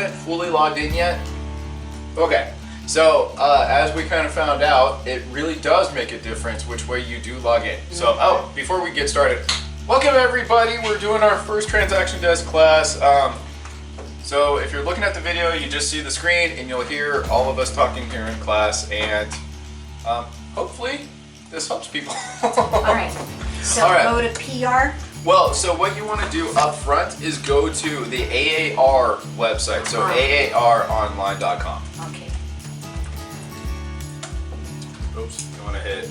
haven't fully logged in yet? Okay, so as we kind of found out, it really does make a difference which way you do log in. So, before we get started, welcome everybody. We're doing our first TransactionDesk class. So if you're looking at the video, you just see the screen and you'll hear all of us talking here in class, and hopefully this helps people. All right, so go to PR. Well, so what you want to do up front is go to the AAR website, so aaronline.com. Okay. Oops, you want to hit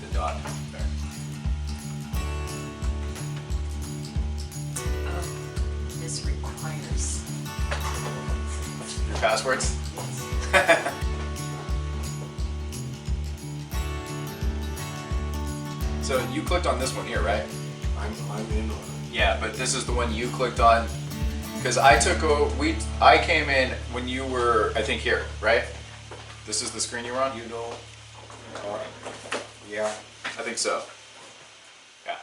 the dot there. Oh, this requires your passwords? So you clicked on this one here, right? I'm in on it. Yeah, but this is the one you clicked on, because I came in when you were, I think, here, right? This is the screen you were on? You know, yeah. I think so. Yeah.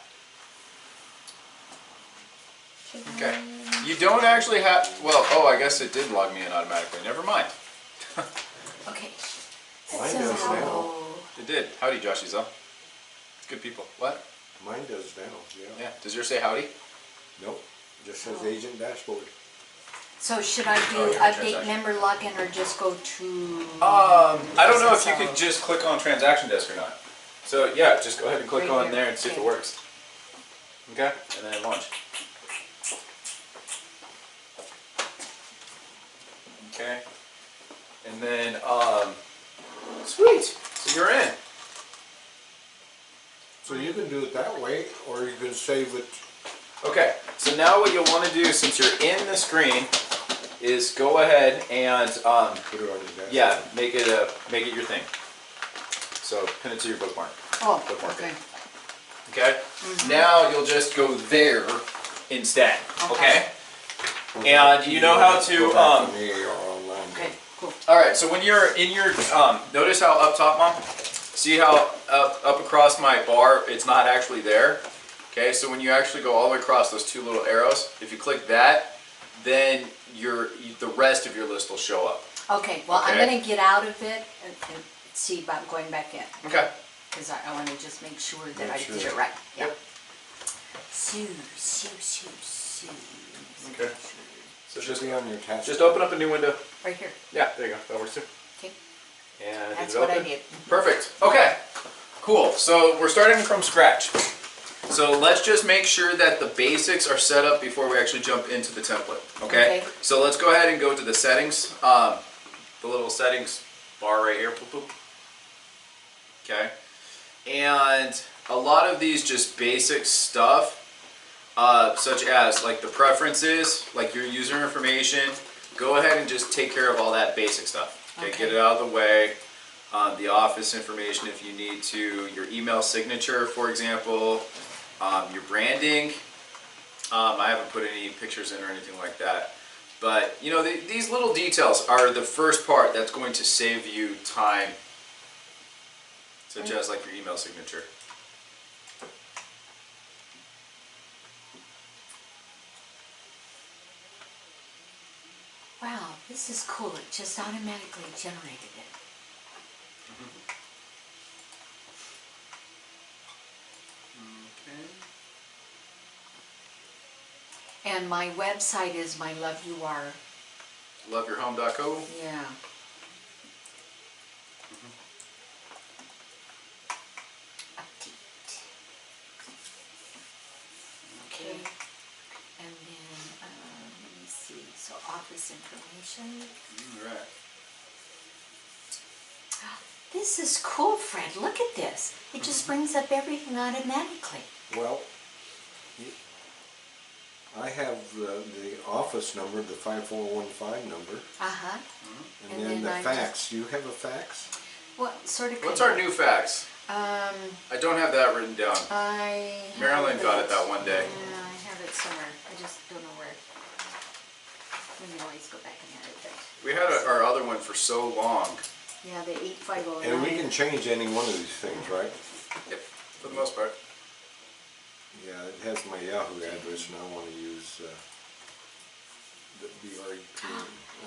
Okay. You don't actually have, well, I guess it did log me in automatically. Never mind. okay. Mine does now. It did. Howdy, Josh Ezell. Good people. What? Mine does now, yeah. Yeah. Does yours say howdy? Nope. Just says agent dashboard. So should I do update member login or just go to? I don't know if you could just click on TransactionDesk or not. So yeah, just go ahead and click on there and see if it works. Okay, and then launch. Okay, and then sweet. So you're in. So you can do it that way, or you can save it. Okay, so now what you'll want to do, since you're in the screen, is go ahead and Put it on your desk. yeah, make it your thing. So pin it to your bookmark. Oh, Bookmark okay. it. Okay. Now you'll just go there instead. Okay. And you know how to Okay, cool. All right. So when you're in your notice how up top, Mom. See how up across my bar, it's not actually there. Okay, so when you actually go all the way across those two little arrows, if you click that, then the rest of your list will show up. Okay, well, I'm going to get out of it and see about going back in. Okay. Because I want to just make sure that I did it right. Yeah. Yep. Sue. Okay. So Just be on your task. just open up a new window. Right here. Yeah, there you go. That works too. Okay. And That's is it what I open? did. Perfect. Okay. Cool. So we're starting from scratch. So let's just make sure that the basics are set up before we actually jump into the template. Okay? So let's go ahead and go to the settings. The little settings bar right here. Boop, boop. Okay. And a lot of these just basic stuff, such as like the preferences, like your user information. Go ahead and just take care of all that basic stuff. Okay. Get it out of the way. The office information if you need to, your email signature, for example, your branding. I haven't put any pictures in or anything like that. But, you know, these little details are the first part that's going to save you time, such as like your email signature. Wow, this is cool. It just automatically generated it. And my website is my love you are. Loveyourhome.co. Yeah. Update. Okay. And then let me see. So office information. All right. This is cool, Fred. Look at this. It just brings up everything automatically. Well, I have the office number, the 5415 number. Uh-huh. And then the fax. Do you have a fax? Well, sort of. What's our new fax? I don't have that written down. Marilyn got it that one day. Yeah, I have it somewhere. I just don't know where. We can always go back and edit it. We had our other one for so long. Yeah, the 8509. And we can change any one of these things, right? Yep, for the most part. Yeah, it has my Yahoo address, and I want to use B-R-E-P.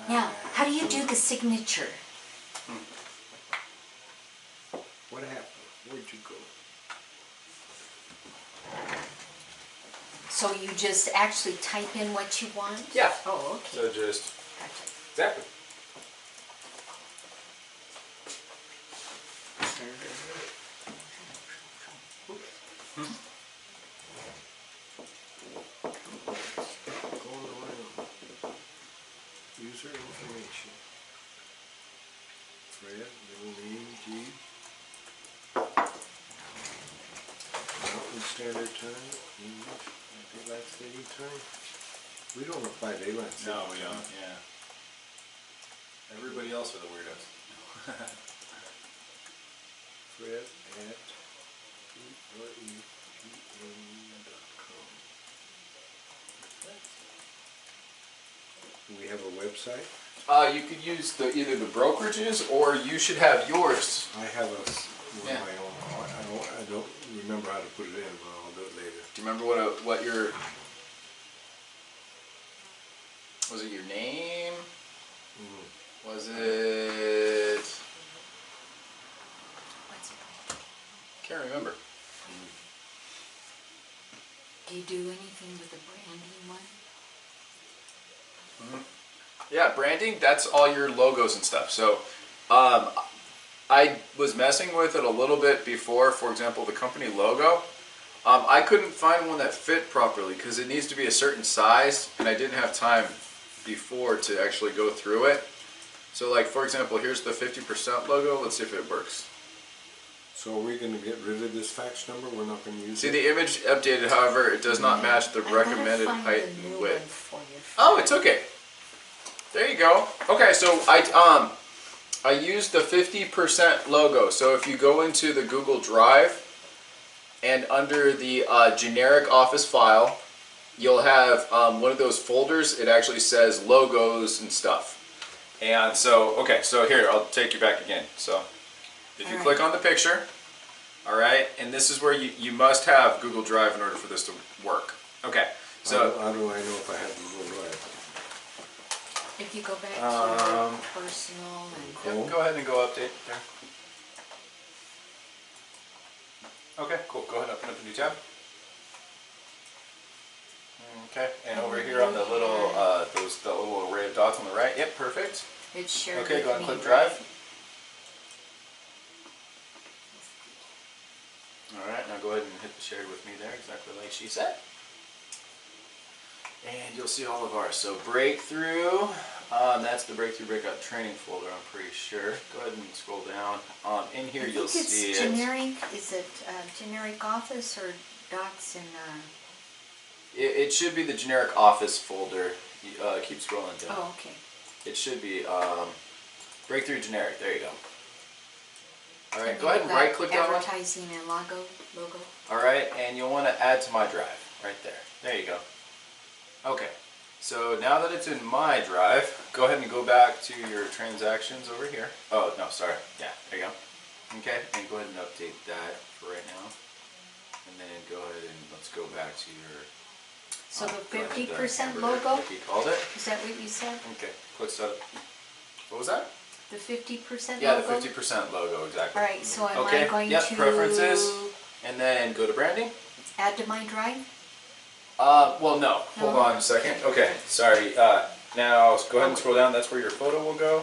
Now, how do you do the signature? What happened? Where'd you go? So you just actually type in what you want? Yeah. Oh, okay. So just, Gotcha. exactly. Going around. User information. Fred, middle name, G. Mountain Standard Time, English, Daylight Saving Time. We don't apply Daylight Saving Time. No, we don't, yeah. Everybody else are the weirdos. Fred at EREPN.com. Do we have a website? You could use either the brokerages or you should have yours. I have one Yeah. of my own. I don't remember how to put it in, but I'll do it later. Do you remember what your, was it your name? Was it, What's it? can't remember. Do you do anything with the branding one? Yeah, branding, that's all your logos and stuff. So I was messing with it a little bit before, for example, the company logo. I couldn't find one that fit properly because it needs to be a certain size, and I didn't have time before to actually go through it. So like, for example, here's the 50% logo. Let's see if it works. So are we going to get rid of this fax number? We're not going to use See, it? the image updated, however, it does not match the recommended height and width. For you. Oh, it's okay. There you go. Okay, so I used the 50% logo. So if you go into the Google Drive and under the generic office file, you'll have one of those folders. It actually says logos and stuff. And so, okay, so here, I'll take you back again. So if you click on the picture, all right, and this is where you must have Google Drive in order for this to work. Okay, so How do I know if I have Google Drive? If you go back to your personal and... yeah, go ahead and go update there. Okay, cool. Go ahead and open up a new tab. Okay, and over here on the little the little array of dots on the right. Yep, perfect. It's shared Okay, with go ahead and me, click right? Drive. All right, now go ahead and hit the share with me there, exactly like she said. And you'll see all of ours. So breakthrough, that's the breakthrough breakout training folder, I'm pretty sure. Go ahead and scroll down. In here you'll see it's it. generic. Is it generic office or docs and... It should be the generic office folder. Keep scrolling down. Oh, okay. It should be breakthrough generic. There you go. All right, And go ahead and you've got right click that one. Advertising and logo. All right, and you'll want to add to my drive right there. There you go. Okay, so now that it's in my drive, go ahead and go back to your transactions over here. Oh, no, sorry. Yeah, there you go. Okay, and go ahead and update that for right now. And then go ahead and let's go back to your... So the go ahead and 50% hamburger, logo? like you called it. Is that what you said? Okay, click setup. What was that? The 50% Yeah, logo? the 50% logo, exactly. All right, so am Okay, I going yep, to preferences, and then go to branding. add to my drive? Well, no. Hold No? on a second. Okay, sorry. Now go ahead and scroll down. That's where your photo will go,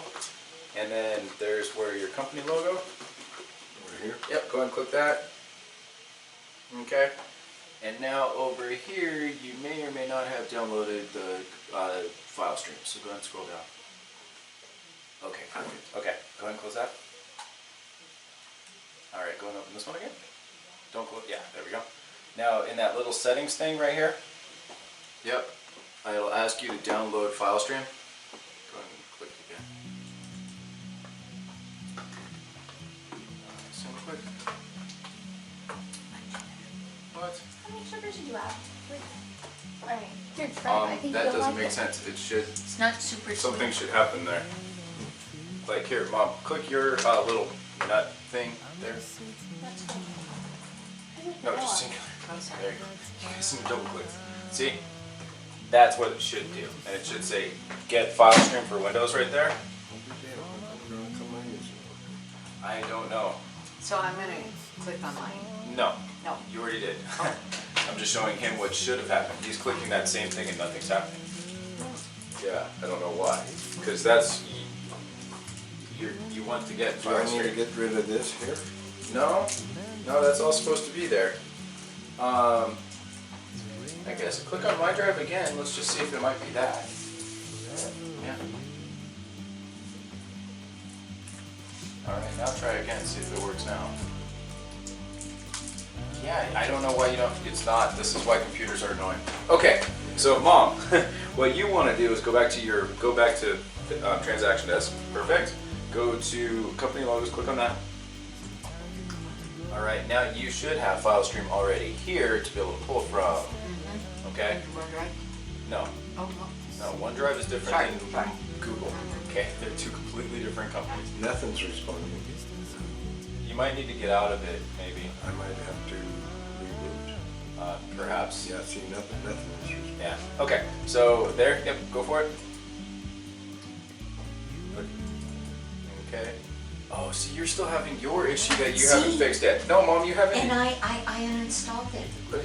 and then there's where your company logo. Over here? Yep. Go ahead and click that. Okay. And now over here, you may or may not have downloaded the file stream. So go ahead and scroll down. Okay, perfect. Okay, go ahead and close that. All right, go ahead and open this one again. Don't close. Yeah, there we go. Now in that little settings thing right here, yep, it'll ask you to download file stream. Go ahead and click again. Nice and quick. What? How many sugars did you have? Alright, here, try it. I think That you'll doesn't like make it. sense. It should. It's not super Something sweet. should happen there. Like here, Mom, click your little nut thing there. That's fine. I didn't No, know. just singular. Oh, sorry. There you go. Yes, and double click. See? That's what it should do. And it should say get file stream for Windows right there. I don't know. So I'm gonna click on mine. No. No. You already did. I'm just showing him what should have happened. He's clicking that same thing and nothing's happening. Yeah, I don't know why. Because that's, you want to get Do I file need to stream. get rid of this here? No, that's all supposed to be there. I guess click on my drive again. Let's just see if it might be that. Yeah. All right, now try again. See if it works now. Yeah, I don't know why you don't. It's not. This is why computers are annoying. Okay, so Mom, what you want to do is go back to TransactionDesk. Perfect. Go to company logos. Click on that. All right, now you should have file stream already here to be able to pull from. Okay? OneDrive? No. Oh, no. No, OneDrive is different Sorry, than sorry. Google. Okay? They're two completely different companies. Nothing's responding. You might need to get out of it, maybe. I might have to reboot. Perhaps. Yeah, see, nothing is responding. Yeah. Okay. So there. Yep. Go for it. Okay. Oh, see, you're still having your issue that you haven't See? fixed yet. No, Mom, you haven't. And I uninstalled it. But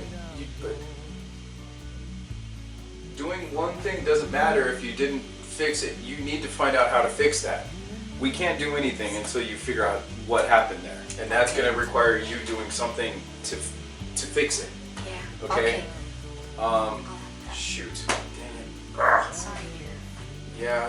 doing one thing doesn't matter if you didn't fix it. You need to find out how to fix that. We can't do anything until you figure out what happened there, and that's going to require you doing something to fix it. Yeah. Okay. I'll have that. Shoot. Dang Sorry, dear. it. Yeah.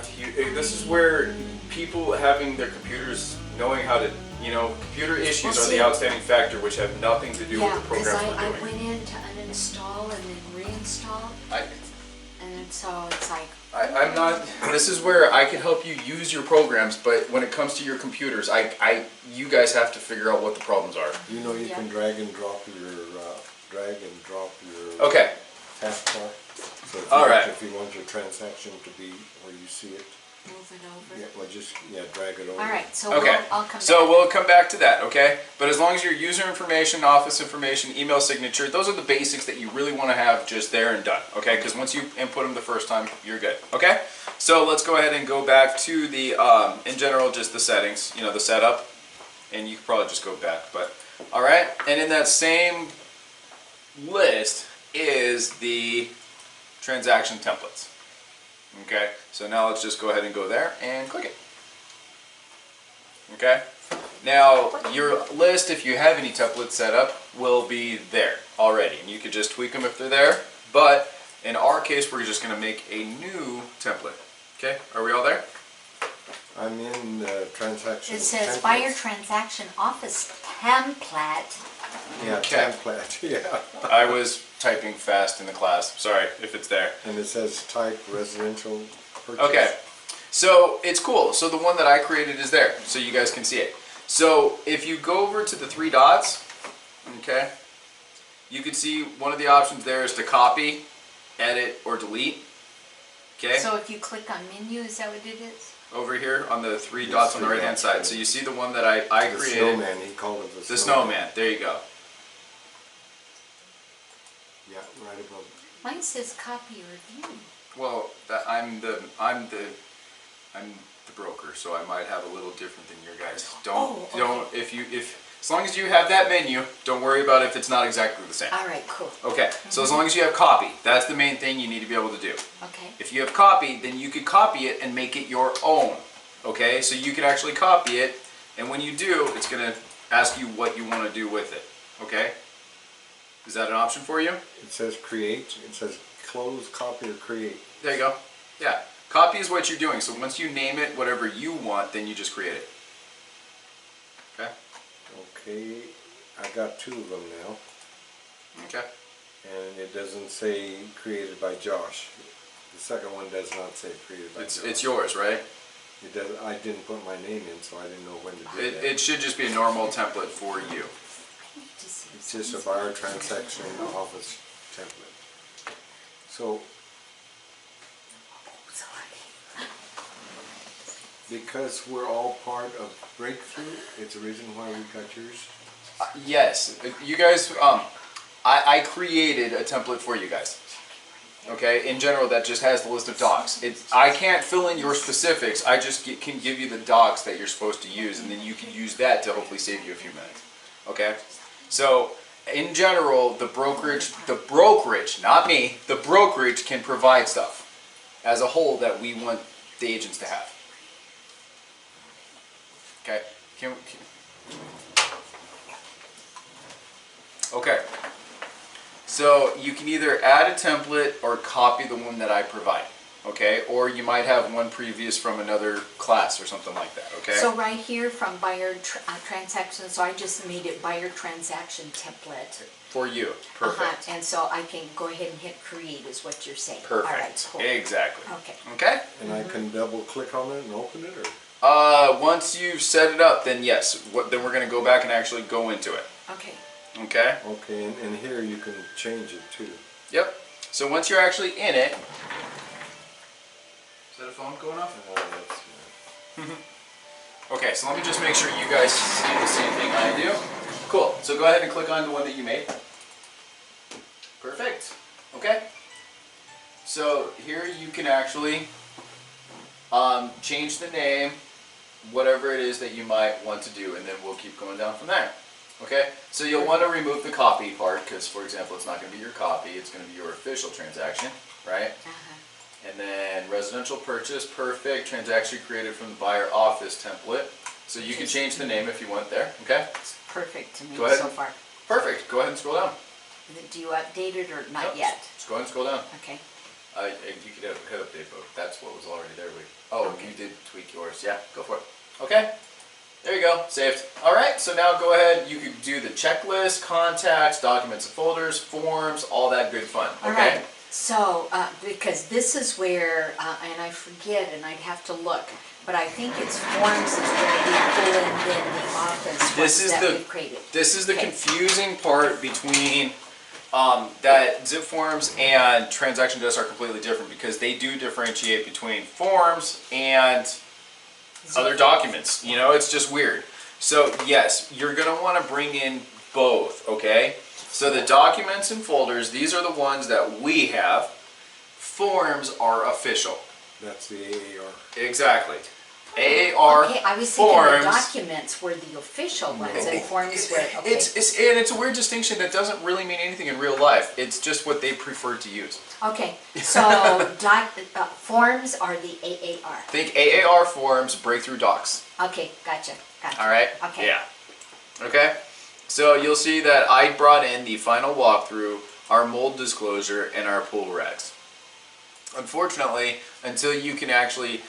This is where people having their computers knowing how to, computer issues Well, are see- the outstanding factor, which have nothing to do Yeah, with the because programs I we're doing. went in to uninstall and then reinstall, and then so it's like, I'm not. This is where I can help you use your programs, but when it comes to your computers, you guys have to figure out what the problems are. You know you Yeah. can drag and drop your Okay. taskbar. So if All right. If you want your transaction to be where you see it, move it over. yeah, well, just drag it over. All right, so Okay. I'll come back. So we'll come back to that. Okay. But as long as your user information, office information, email signature, those are the basics that you really want to have just there and done. Okay. Because once you input them the first time, you're good. Okay. So let's go ahead and go back to the in general, just the settings. The setup, and you can probably just go back. But all right. And in that same list is the transaction templates. Okay, so now let's just go ahead and go there and click it. Okay, now your list, if you have any templates set up, will be there already, and you could just tweak them if they're there. But in our case, we're just going to make a new template. Okay, are we all there? I'm in transaction. It says buyer templates. transaction office template. Yeah, Okay. template. Yeah. I was typing fast in the class. Sorry if it's there. And it says type residential purchase. Okay, so it's cool. So the one that I created is there, so you guys can see it. So if you go over to the three dots, okay, you can see one of the options there is to copy, edit, or delete. Okay, So if you click on menu, is that what it is? over here on the three Yes, dots on the three right hand dots, side. right. So you see the one that I The created, snowman, he called it the snowman. There you go. Yeah, right above it. Mine says copy or view. Well, I'm the broker, so I might have a little different than your guys. Oh, okay. If as long as you have that menu, don't worry about if it's not exactly the same. All right, cool. Okay, so as long as you have copy, that's the main thing you need to be able to do. Okay. If you have copy, then you could copy it and make it your own. Okay, so you can actually copy it, and when you do, it's going to ask you what you want to do with it. Okay? Is that an option for you? It says create, it says close, copy, or create. There you go. Yeah, copy is what you're doing. So once you name it whatever you want, then you just create it. Okay? Okay, I got two of them now, Okay. and it doesn't say created by Josh. The second one does not say created by Josh. It's yours, right? It does. I didn't put my name in, so I didn't know when to do that. It should just be a normal template for you. I need to see It's just a buyer transaction office template. So, sorry. because we're all part of Breakthrough, it's the reason why we got yours. Yes, you guys. I created a template for you guys. Okay, in general, that just has the list of docs. I can't fill in your specifics. I just can give you the docs that you're supposed to use, and then you can use that to hopefully save you a few minutes. Okay, so in general, the brokerage, not me, the brokerage can provide stuff as a whole that we want the agents to have. Okay, okay. So you can either add a template or copy the one that I provide, okay? Or you might have one previous from another class or something like that, okay? So right here from buyer transaction, so I just made it buyer transaction template. For you, perfect. And so I can go ahead and hit create is what you're saying. Perfect, All right, cool. exactly. Okay. Okay? And I can double click on it and open it, or? Once you've set it up, then yes, then we're gonna go back and actually go into it, Okay. okay? Okay, and here you can change it too. Yep. So once you're actually in it, is that a phone going off? Okay, so let me just make sure you guys see the same thing I do. Cool, so go ahead and click on the one that you made. Perfect, okay. So here you can actually change the name, whatever it is that you might want to do, and then we'll keep going down from there. Okay, so you'll want to remove the copy part because, for example, it's not going to be your copy, it's going to be your official transaction, right? And then residential purchase, perfect, transaction created from the buyer office template. So you can change the name if you want there, okay? It's perfect to me Go ahead. so far. Perfect, go ahead and scroll down. Do you update it or not Nope, yet? Just go ahead and scroll down. Okay. You could hit update, but that's what was already there. Oh, Okay. you did tweak yours. Yeah, go for it. Okay, there you go, saved. All right, so now go ahead. You could do the checklist, contacts, documents and folders, forms, all that good fun. All Okay. right. So, because this is where, and I forget, and I'd have to look, but I think it's forms is where we pull in then the office This ones is that the- we've created. This is the Okay. confusing part between that zip forms and TransactionDesk are completely different because they do differentiate between forms and other documents. You know, it's just weird. So yes, you're gonna want to bring in both, okay? So the documents and folders, these are the ones that we have. Forms are official. That's the AAR. Exactly. AAR Okay, I was thinking the forms. documents were the official ones and forms were, okay. It's a weird distinction that doesn't really mean anything in real life. It's just what they prefer to use. Okay, so forms are the AAR. Think AAR forms, breakthrough docs. Okay, gotcha. All right? Okay. Yeah. Okay? So you'll see that I brought in the final walkthrough, our mold disclosure, and our pool regs. Unfortunately, until you can actually...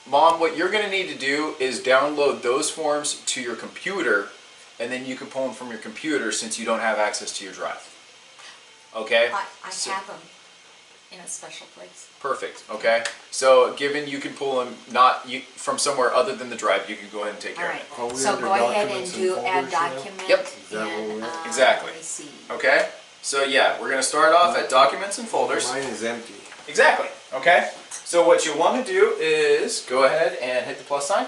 Mom, what you're going to need to do is download those forms to your computer, and then you can pull them from your computer since you don't have access to your drive. Okay? I So- have them in a special place. Perfect. Okay. So, given you can pull them from somewhere other than the drive, you can go ahead and take All care right, of Are we so under go ahead and documents and do add folders now? document. Yep. Is that what and, we're at? Exactly. Let me see. it. Okay. So yeah, we're going to start off at documents and folders. Mine is empty. Exactly. Okay. So what you want to do is go ahead and hit the plus sign,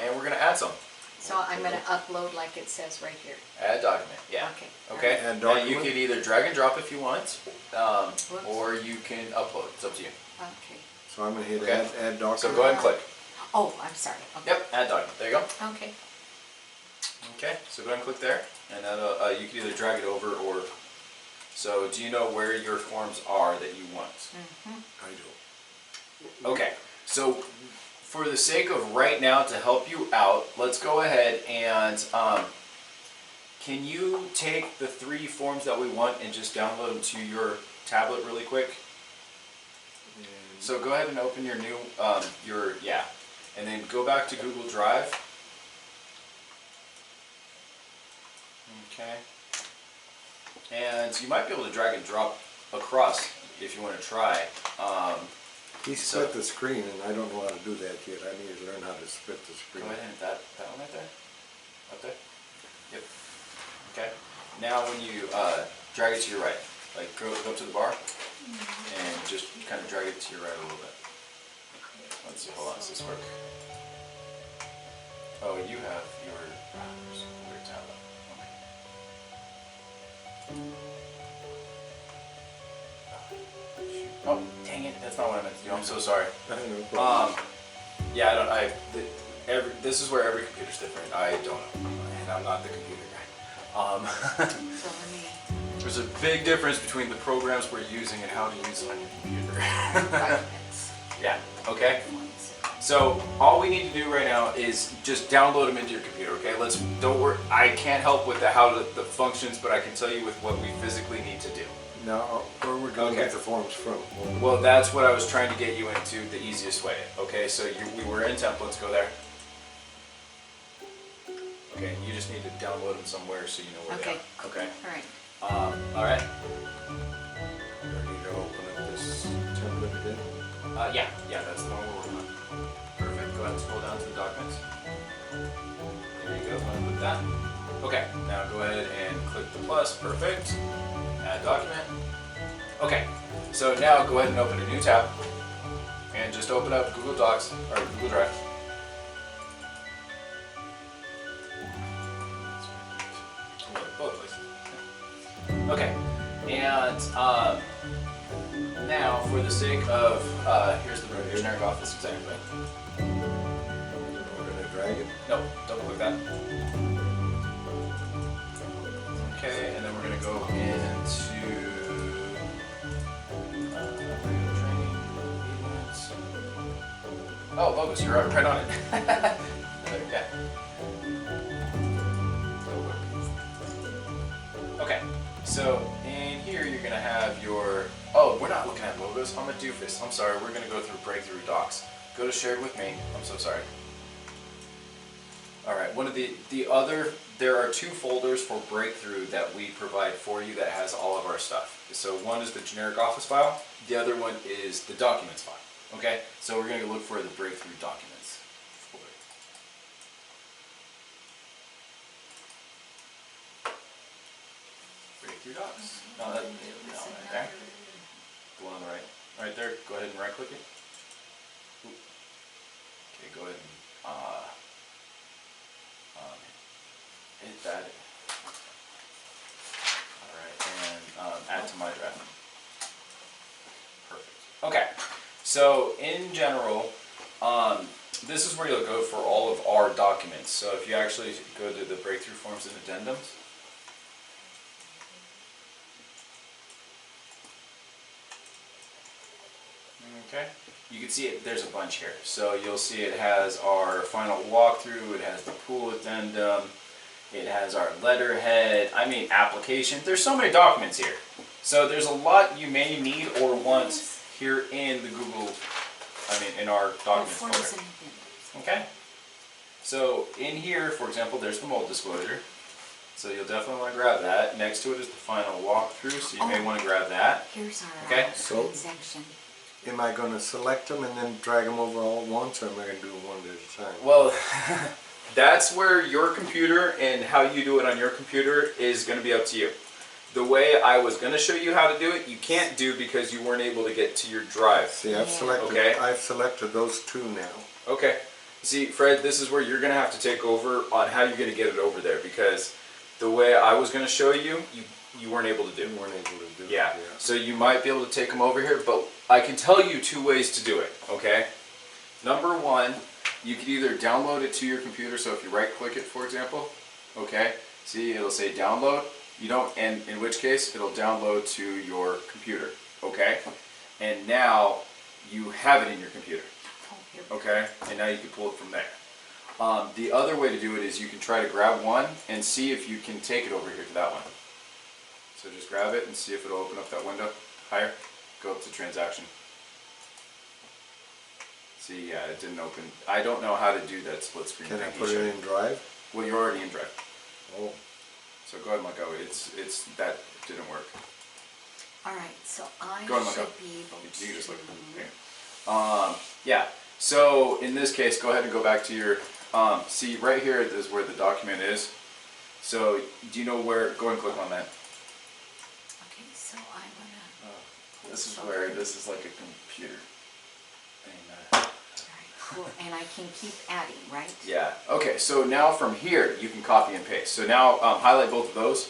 and we're going to add some. So I'm gonna upload like it says right here. Add document. Yeah. Okay. Okay. Add Now you document? can either drag and drop if you want, or you can upload. It's up to you. Okay. So I'm gonna hit Okay. add document. So go ahead and click. Oh, I'm sorry. Okay. Yep. Add document. There you go. Okay. Okay, so go ahead and click there, and then you can either drag it over or... So do you know where your forms are that you want? I do. Okay, so for the sake of right now to help you out, let's go ahead and can you take the 3 forms that we want and just download them to your tablet really quick? And So go ahead and open your new, and then go back to Google Drive. Okay. And you might be able to drag and drop across if you want to try. he split the screen, and I don't know how to do that yet. I need to learn how to split the screen. Go ahead and hit that one right there. Up there. Yep. Okay. Now when you drag it to your right, like go to the bar, and just kind of drag it to your right a little bit. Let's see. Hold on. Does this work? Oh, you have your weird tablet. Okay. Oh, shoot. That's not what I meant to do. I'm so sorry. No problem. Yeah, this is where every computer's different. I don't know, and I'm not the computer guy. So let me, There's a big difference between the programs we're using and how to use them on your computer. documents. Yeah. Okay. So all we need to do right now is just download them into your computer. Okay. Don't worry. I can't help with the functions, but I can tell you with what we physically need to do. Now, where we're gonna Okay. get the forms from? Well, that's what I was trying to get you into the easiest way. Okay, so we were in templates, go there. Okay, and you just need to download them somewhere so you know where they Okay. are. Okay. All right. All right. Do I need to open up this template again? Yeah, that's the one we're working on. Perfect. Go ahead and scroll down to the documents. There you go. Go ahead and click that. Okay. Now go ahead and click the plus. Perfect. Add document. Okay. So now go ahead and open a new tab, and just open up Google Docs or Google Drive. Both places. Okay, and now for the sake of here's the generic office example. We're gonna drag it. No, double click that. Okay, and then we're gonna go into regular training, events. Oh, logos, you're right on it. Okay. Okay, so in here you're gonna have your, oh, we're not looking at logos, I'm a doofus, I'm sorry, we're gonna go through breakthrough docs. Go to shared with me, I'm so sorry. Alright, one of there are two folders for breakthrough that we provide for you that has all of our stuff. So one is the generic office file, the other one is the documents file. Okay, so we're gonna look for the breakthrough documents folder. Breakthrough docs. No, right there. The one on the right there. Go ahead and right click it. Ooh. Okay, go ahead and hit that. All right, and add to my draft. Perfect. Okay, so in general, this is where you'll go for all of our documents. So if you actually go to the breakthrough forms and addendums. Okay, you can see it, there's a bunch here. So you'll see it has our final walkthrough, it has the pool addendum, it has our letterhead, application. There's so many documents here. So there's a lot you may need or want here in the Google, in our documents folder. Okay, so in here, for example, there's the mold disclosure. So you'll definitely want to grab that. Next to it is the final walkthrough, so you may want to grab that. Here's our Okay. transaction. Am I gonna select them and then drag them over all at once, or am I gonna do them one at a time? Well, that's where your computer and how you do it on your computer is going to be up to you. The way I was going to show you how to do it, you can't do because you weren't able to get to your drive. See, I've selected. Okay. I've selected those two now. Okay. See, Fred, this is where you're going to have to take over on how you're going to get it over there, because the way I was going to show you, you weren't able to do. You weren't able to do it. Yeah. So you might be able to take them over here, but I can tell you two ways to do it, okay? Number one, you could either download it to your computer, so if you right click it, for example, okay, see, it'll say download. You don't, and in which case it'll download to your computer, okay? And now you have it in your computer, okay? And now you can pull it from there. The other way to do it is you can try to grab one and see if you can take it over here to that one. So just grab it and see if it'll open up that window higher. Go up to transaction. See, yeah, it didn't open. I don't know how to do that split screen Can I thing. put it in Drive? Well, you're already in Drive. Oh. So go ahead and let go. It's that didn't work. All right, so I Go ahead and let go. should be able You to. can just look. Yeah. So in this case, go ahead and go back to your. See, right here is where the document is. So do you know where? Go and click on that. Okay, so I'm gonna. This is where this is like a computer thing. All right, cool, and I can keep adding, right? Yeah. Okay. So now from here you can copy and paste. So now highlight both of those.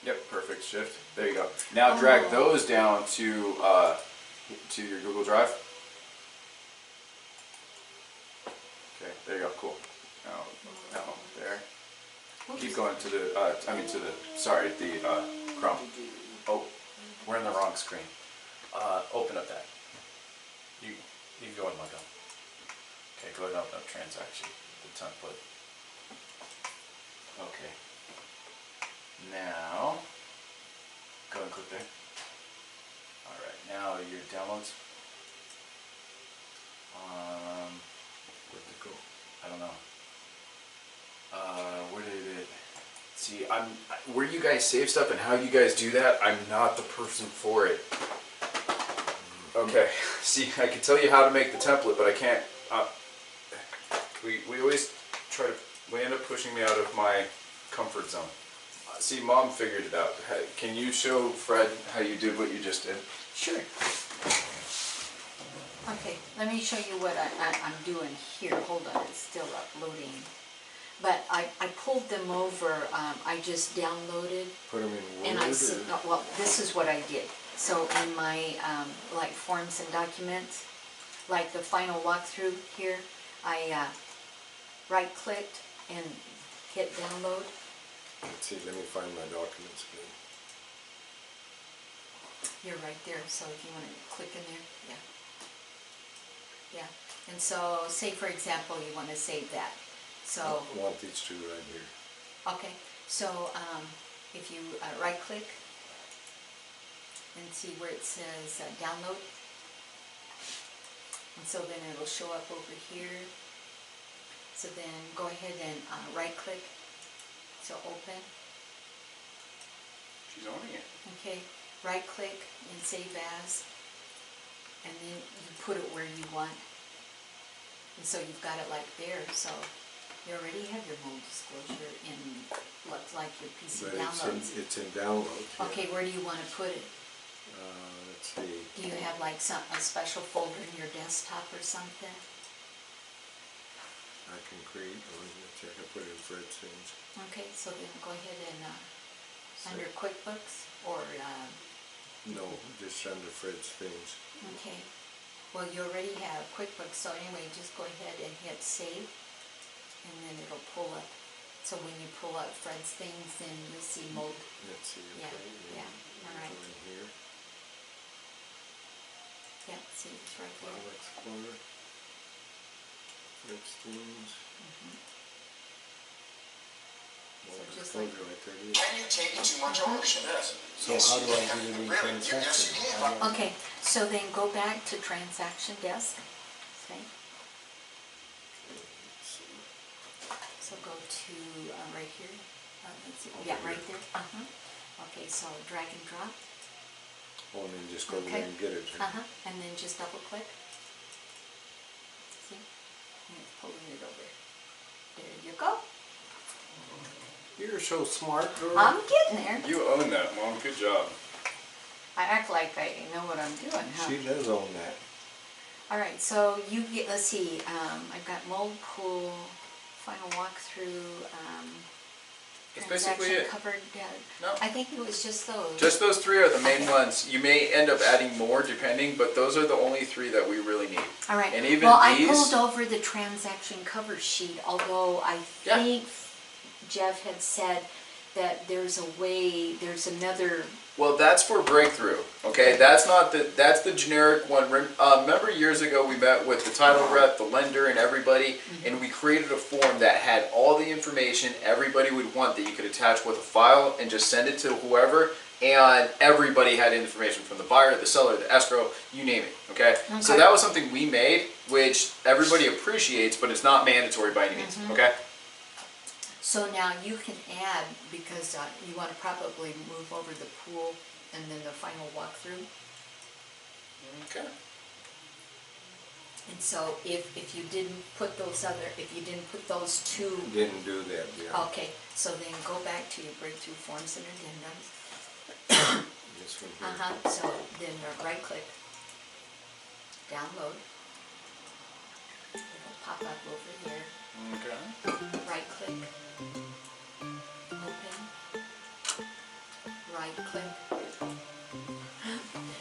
Yep, perfect, shift. There you go. Now drag those down to your Google Drive. Okay, there you go, cool. Now, there. Keep going to the, the Chrome. Oh, we're in the wrong screen. Open up that. You go and log on. Okay, go ahead and open up transaction, the template. Okay. Now, go and click there. Alright, now your downloads. Where'd it go? I don't know. Where did it? See, where you guys save stuff and how you guys do that, I'm not the person for it. Okay, see, I can tell you how to make the template, but I can't. We always we end up pushing me out of my comfort zone. See, Mom figured it out. Can you show Fred how you did what you just did? Sure. Okay, let me show you what I'm doing here. Hold on, it's still uploading. But I pulled them over. I just downloaded. Put them in Word And I said, well, this is what I did. So in my like forms and documents, like the final walkthrough here, I right-clicked and hit download. Let's see, let me find my documents again. You're right there, so if you want to click in there, yeah. Yeah, and so say for example you want to save that. So, I want these two right here. okay, so if you right-click and see where it says download, and so then it'll show up over here. So then go ahead and right-click, so open. She's owning it. Okay, right-click and save as, and then you put it where you want. And so you've got it like there, so you already have your mold disclosure in what's like your PC But downloads. it's in download. Yeah. Okay, where do you want to put it? Let's see. Do you have like a special folder in your desktop or something? I can create one. Let's check. I put it in Fred's things. Okay, so then go ahead and under QuickBooks or No, just under Fred's things. okay. Well, you already have QuickBooks, so anyway, just go ahead and hit save, and then it'll pull up. So when you pull up Fred's things, then you'll see mold. Let's see. Yeah, Okay. yeah, all right. Go in here. Yeah, see, it's right there. File Explorer. Fred's things. Mold So just disclosure right there. It is. Can you take too much ownership? So how do I get it in transaction? How do I- Okay, so then go back to TransactionDesk. Okay, Let's see. so go to right here. Let's see. Yeah, right there. Okay, so drag and drop. Oh, and then just go Okay. there and get it. And then just double click. See? And it's pulling it over. There you go. You're so smart, girl. I'm getting there. You own that, Mom. Good job. I act like I know what I'm doing, huh? She does own that. All right, so you get, let's see, I've got mold pool, final walkthrough, That's basically transaction it. covered, No. I think it was just those. Just those three are the main Okay. ones. You may end up adding more depending, but those are the only three that we really need. All right, And even well, I these- pulled over the transaction cover sheet, although I Yeah. think Jeff had said that there's a way, there's another, Well, that's for breakthrough, okay? That's not that's the generic one. Remember years ago we met with the title rep, the lender, and everybody, and we created a form that had all the information everybody would want that you could attach with a file and just send it to whoever, and everybody had information from the buyer, the seller, the escrow, you name it, okay? So Okay. that was something we made, which everybody appreciates, but it's not mandatory by any means, okay? so now you can add, because you want to probably move over the pool and then the final walkthrough. Okay. And so if you didn't put those two, Didn't do that, yeah. okay, so then go back to your breakthrough forms and addendums. This one here. So then right click, download. It'll pop up over here, Okay. right click, open. right click.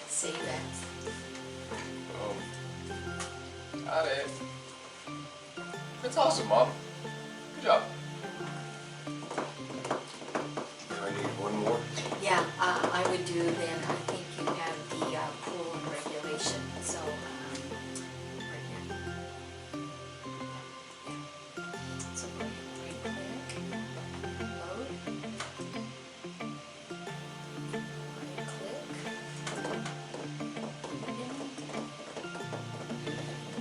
Save as. Boom. Got it. That's awesome, Mom. Good job. I need one more. Yeah, I would do then, I think you have the pool and regulation, so, right here. Yeah. So right click, load. Right click.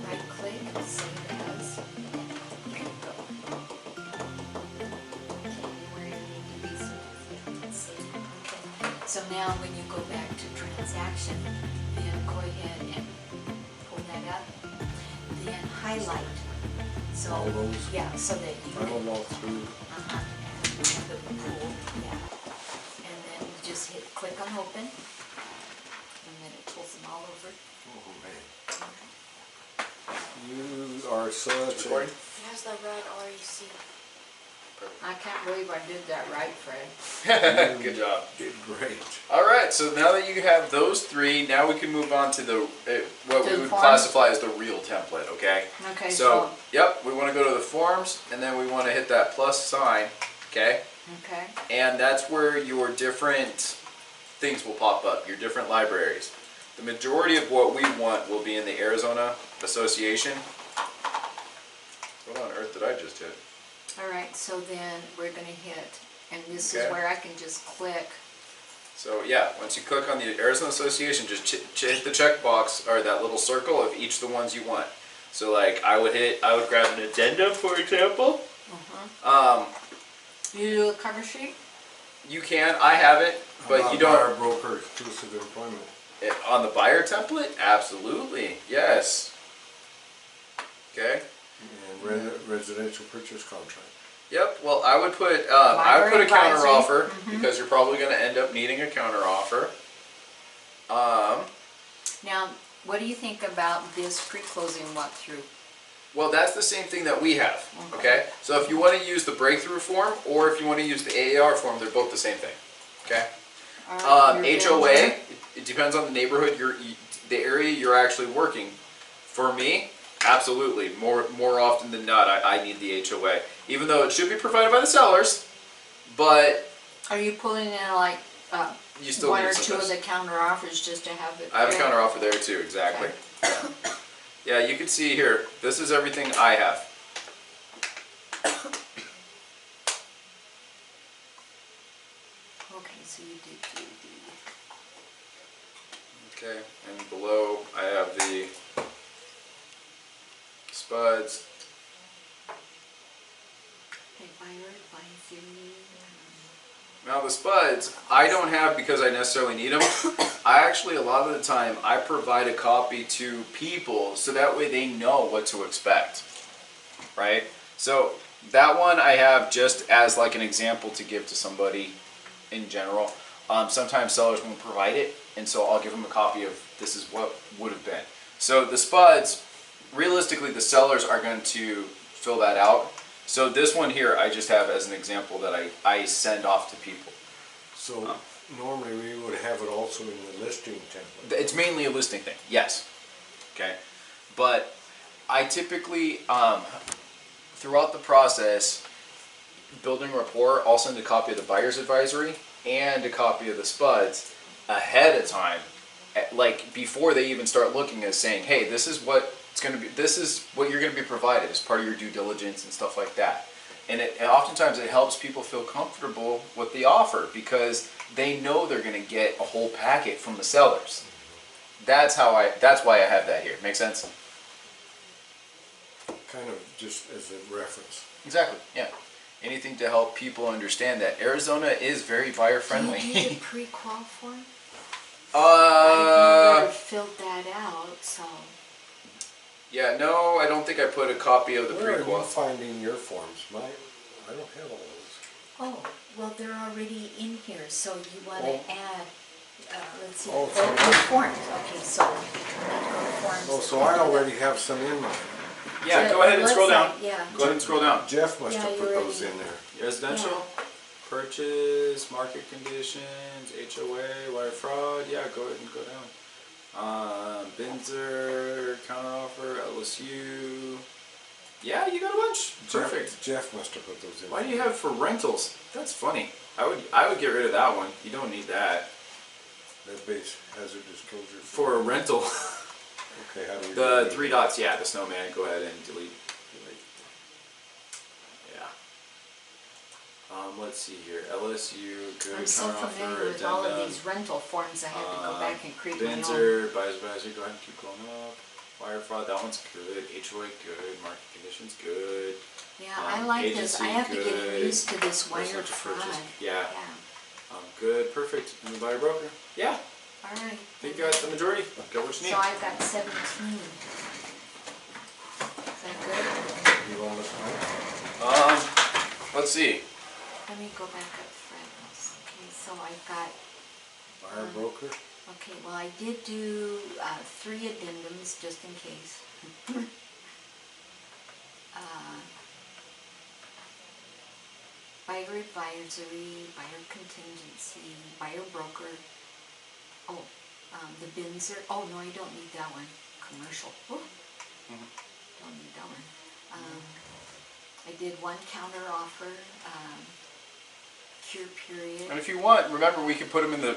Right click, save as. There you go. Okay, where you need to be, so let's see. Okay. So now when you go back to transaction, then go ahead and pull that up, then highlight. So, All those? yeah, so that you I can, don't know through. the pool, yeah. And then you just hit click on open, and then it pulls them all over. Oh, man. You are such a... Recording? It has the red REC. I can't believe I did that right, Fred. Good job. Did great. All right, so now that you have those three, now we can move on to the what To we the would forms? classify as the real template, okay? Okay, So, yep, we want to go to the forms, and then we want to hit that plus sign, okay? okay, And that's where your different things will pop up, your different libraries. The majority of what we want will be in the Arizona Association. What on earth did I just hit? all right, so then we're gonna hit, and this is Okay. where I can just click. So yeah, once you click on the Arizona Association, just hit the checkbox or that little circle of each of the ones you want. So like I would grab an addendum, for example. You do a cover sheet? You can, I have it, but you Buyer, don't. broker, exclusive employment. On the buyer template, absolutely, yes. Okay. And residential purchase contract. Yep. Well, I would put a Library counter advisory. offer because you're probably going to end up needing a counter offer. Now, what do you think about this pre-closing walkthrough? Well, that's the same thing that we have. Okay. So if you want to use the breakthrough form or if you want to use the AAR form, they're both the same thing. Okay. You're HOA. good? It depends on the neighborhood, the area you're actually working. For me, absolutely, more often than not, I need the HOA, even though it should be provided by the sellers. But Are you pulling in like you still one need or some two of of this. the counter offers just to have it? I have a there? counter offer there too, exactly. Yeah, you can see here. This is everything I have. Okay, so you did do the. Okay, and below I have the spuds. Okay, buyer advisory. Now the spuds, I don't have because I necessarily need them. I actually, a lot of the time, I provide a copy to people so that way they know what to expect, right? So that one I have just as like an example to give to somebody in general. Sometimes sellers won't provide it, and so I'll give them a copy of this is what would have been. So the spuds, realistically, the sellers are going to fill that out. So this one here, I just have as an example that I send off to people. So normally we would have it also in the listing template. It's mainly a listing thing, yes. Okay, but I typically, throughout the process, building rapport, I'll send a copy of the buyer's advisory and a copy of the spuds ahead of time, like before they even start looking at saying, hey, this is what it's going to be. This is what you're going to be provided as part of your due diligence and stuff like that. And oftentimes it helps people feel comfortable with the offer because they know they're going to get a whole packet from the sellers. That's why I have that here. Make sense? Kind of just as a reference. Exactly. Yeah. Anything to help people understand that Arizona is very buyer friendly. Do you need a pre-qual form? I've never filled that out, so. Yeah, no, I don't think I put a copy of the Where are you prequel. finding your forms? I don't have all those. Oh, well, they're already in here, so you want Oh. to add, let's see, Oh, the forms, okay, so. Forms. Oh, so I already have some in mine. Yeah, go ahead and scroll down. Yeah. Go ahead and scroll down. Jeff must Yeah, have you put those already- in there. Residential? Purchase, market conditions, HOA, wire fraud. Yeah, go ahead and go down. Binzer, counteroffer, LSU. Yeah, you got a bunch. Perfect. Jeff must have put those in. Why do you have for rentals? That's funny. I would get rid of that one. You don't need that. LeadBased hazard disclosure. For a rental. Okay, how do you? The 3 dots, yeah, the snowman. Go ahead and delete. Yeah. Let's see here. LSU, good. I'm so familiar with all of these rental forms, I have to go back and create my own. Binzer, buyer's advisor, go ahead and keep going up. Wire fraud, that one's good. HOA, good. Market conditions, good. Yeah, I like this. I have to get good. used to this wire Residential fraud. purchase, yeah. Yeah. Good, perfect. And the buyer broker? Yeah, All right. I think you got the majority. Got what you need. So I've got 17. Is that good? You want to Let's see. Let me go back up front. Okay, so I've got, buyer broker? okay, well I did do 3 addendums just in case. Buyer advisory, buyer contingency, buyer broker. Oh, the Binzer. Oh no, I don't need that one. Commercial. Oh, don't need that one. I did 1 counter offer. Cure period. And if you want, remember we could put them in the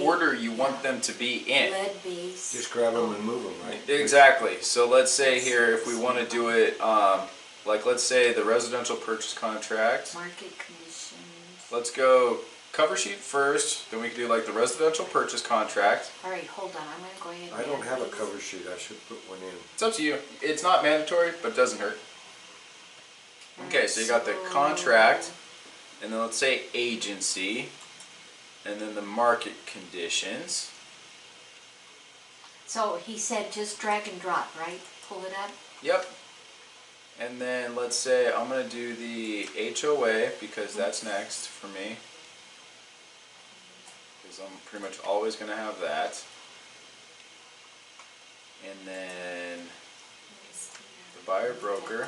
order you want them to be in. LeadBased. Just grab them and move them, right? Exactly. So let's say here, if we want to do it, like let's say the residential purchase contract. Market conditions. Let's go cover sheet first, then we can do like the residential purchase contract. All right, hold on. I'm going to go ahead and I don't add have a these. cover sheet, I should put one in. It's up to you. It's not mandatory, but it doesn't hurt. Okay, so you got the contract, and then let's say agency, and then the market conditions. So he said just drag and drop, right? Pull it up. Yep. And then let's say I'm going to do the HOA because that's next for me. Because I'm pretty much always going to have that. And then the buyer broker.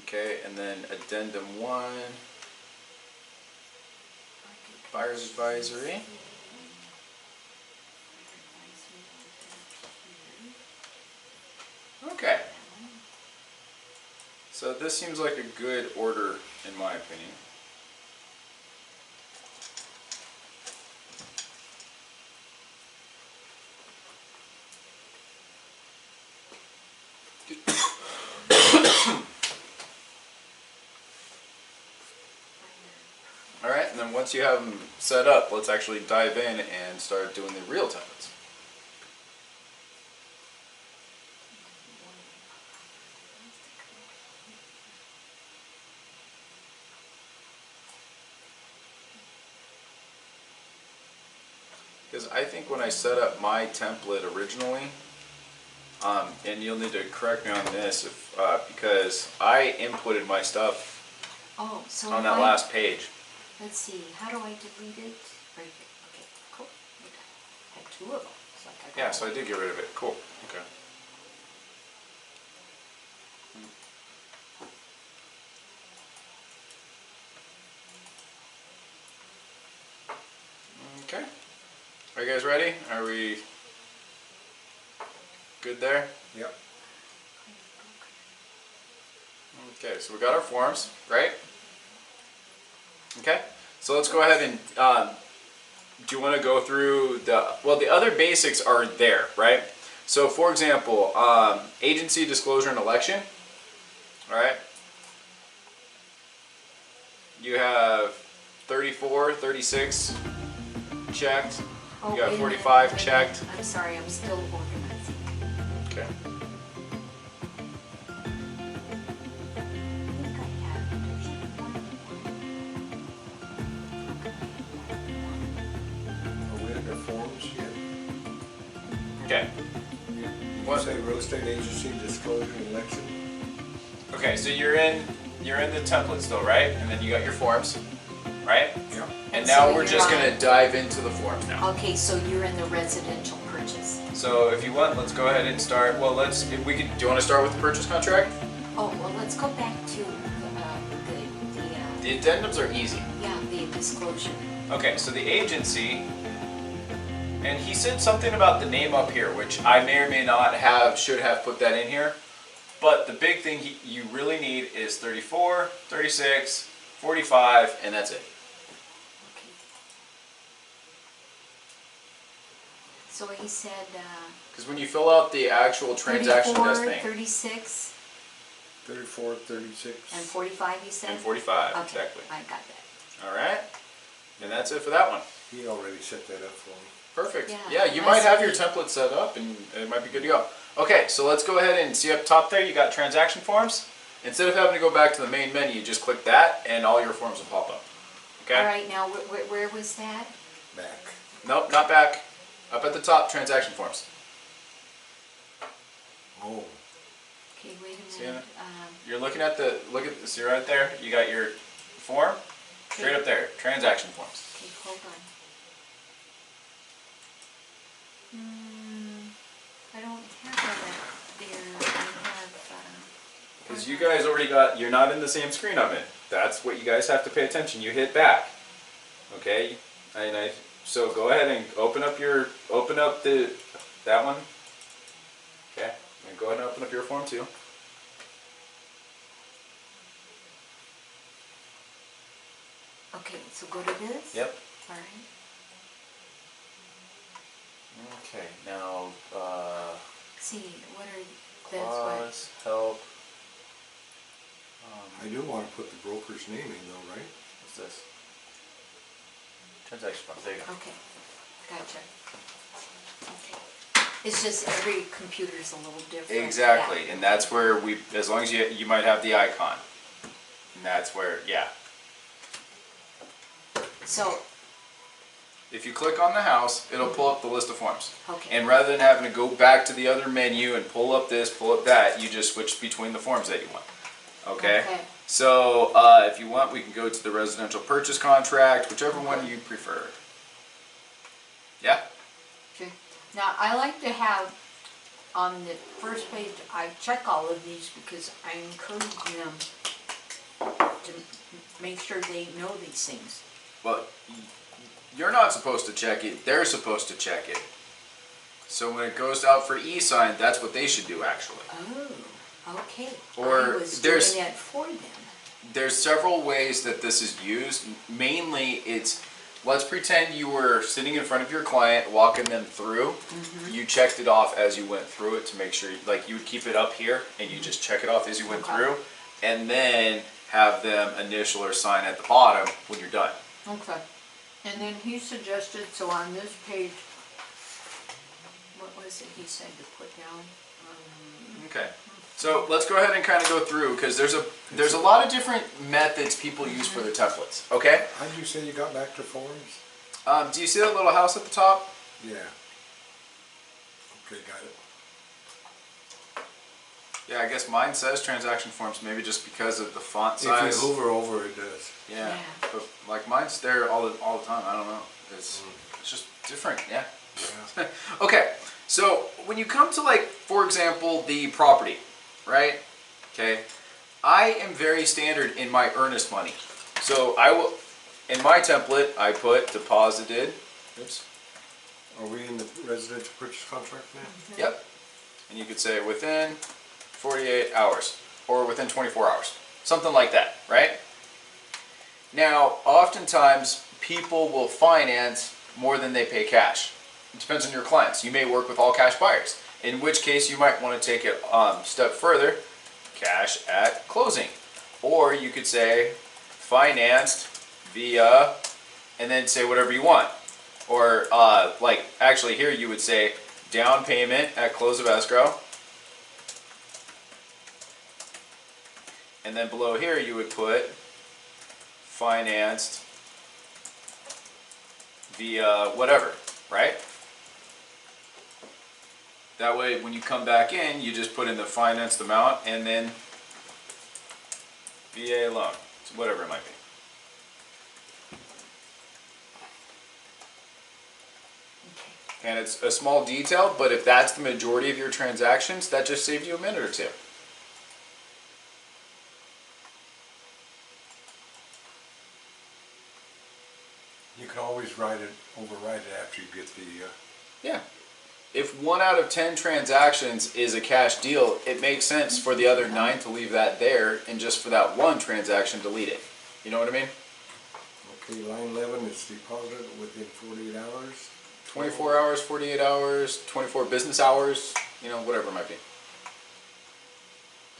Okay, and then addendum 1, buyer's advisory. Okay. So this seems like a good order in my opinion. Alright, and then once you have them set up, let's actually dive in and start doing the real templates. Because I think when I set up my template originally, and you'll need to correct me on this, if, because I inputted my stuff Oh, so on if that last page. Let's see. How do I delete it? Right here. Okay, cool. I had 2 of them. So I got Yeah, so I did get rid of it. Cool. Okay. Okay. Are you guys ready? Are we good there? Yep. Okay, so we got our forms, right? Okay, so let's go ahead and, do you want to go through the other basics are there, right? So for example, agency, disclosure, and election, all right? You have 34, 36 checked, Oh, you got wait a minute, 45 wait a minute. checked. I'm sorry, I'm still organizing. Okay. I think I have Are we under forms yet? Okay. What say real estate agency disclosure and election? Okay, so you're in the template still, right? And then you got your forms, right? Yep. And So now we're you're just on- gonna dive into the forms now. Okay, so you're in the residential purchase. So if you want, let's go ahead and start. Well, do you want to start with the purchase contract? Oh, well, let's go back to the The addendums are easy. Yeah, the disclosure. Okay, so the agency, and he said something about the name up here, which I may or may not have, should have put that in here. But the big thing you really need is 34, 36, 45, and that's it. Okay. So he said, Because when you fill out the actual transaction 34, desk thing, 36, 34, 36. and 45 you said? and 45, Okay, exactly. I got that. All right, and that's it for that one. He already set that up for me. Perfect. Yeah, Yeah, you nice might have your neat. template set up, and it might be good to go. Okay, so let's go ahead and see up top there, you got transaction forms. Instead of having to go back to the main menu, you just click that, and all your forms will pop up. Okay? All right, now where was that? Back. Nope, not back. Up at the top, transaction forms. Oh, Okay, wait a See minute. You're looking at see right there, you got your form, straight up there, transaction forms. Okay, hold on. I don't have that there. I have, Because you guys already you're not in the same screen I'm in. That's what you guys have to pay attention. You hit back. Okay? So go ahead and open up that one. Okay? And go ahead and open up your form too. okay, so go to this? Yep. All right. Okay, now, See, what are, that's what, clause, help. I do want to put the broker's name in though, right? What's this? Transaction form, there you go. okay, gotcha. Okay. It's just every computer's a little different. Exactly, Yeah. and that's where as long as you might have the icon. And that's where, yeah. So, If you click on the house, it'll pull up the list of forms. okay. And rather than having to go back to the other menu and pull up this, pull up that, you just switch between the forms that you want. Okay? Okay. So, if you want, we can go to the residential purchase contract, whichever one you prefer. Yeah? Okay. Now, I like to have, on the first page, I check all of these because I encourage them to make sure they know these things. Well, you're not supposed to check it, they're supposed to check it. So when it goes out for e-sign, that's what they should do actually. Oh, okay. Or I was doing there's- that for them. There's several ways that this is used. Mainly it's, let's pretend you were sitting in front of your client, walking them through. You checked it off as you went through it to make sure, like you would keep it up here and you just check it off as you went Okay. through. And then have them initial or sign at the bottom when you're done. Okay. And then he suggested, so on this page, what was it he said to put down? Okay. So let's go ahead and kind of go through because there's a lot of different methods people use for their templates. Okay. How did you say you got back to forms? Do you see that little house at the top? Yeah. Okay, got it. Yeah, I guess mine says transaction forms, maybe just because of the font If size. you hover over it does. Yeah, Yeah. but like mine's there all the time. I don't know. It's just different. Yeah. Yeah. Okay. So when you come to like, for example, the property, right? Okay. I am very standard in my Earnest Money. So I will, in my template, I put deposited. Oops. Are we in the residential purchase contract now? Yep. And you could say within 48 hours or within 24 hours. Something like that, right? Now, oftentimes people will finance more than they pay cash. It depends on your clients. You may work with all cash buyers, in which case you might want to take it a step further, cash at closing. Or you could say financed via, and then say whatever you want. Or like actually here you would say down payment at close of escrow. And then below here you would put financed via whatever, right? That way when you come back in, you just put in the financed amount and then VA loan, so whatever it might be. Okay. And it's a small detail, but if that's the majority of your transactions, that just saves you a minute or two. You can always override it after you get the, Yeah. If 1 out of 10 transactions is a cash deal, it makes sense for the other 9 to leave that there and just for that 1 transaction delete it. You know what I mean? okay, line 11 is deposited within 48 hours. 24 hours, 48 hours, 24 business hours, you know, whatever it might be.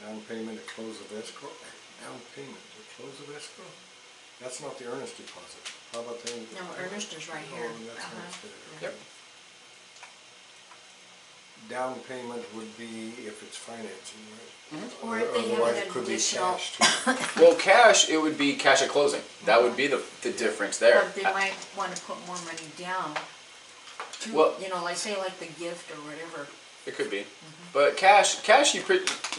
Down payment at close of escrow. Down payment at close of escrow? That's not the earnest deposit. How about the? No, earnest is right here. Oh, that's Uh-huh. earnest there. Yep. Down payment would be if it's financing, right? Or if they have Otherwise, an it could be additional- cash too. Well, cash, it would be cash at closing. That would be the difference there. But they might wanna put more money down. To, Well- you know, like say like the gift or whatever. It could be. But cash,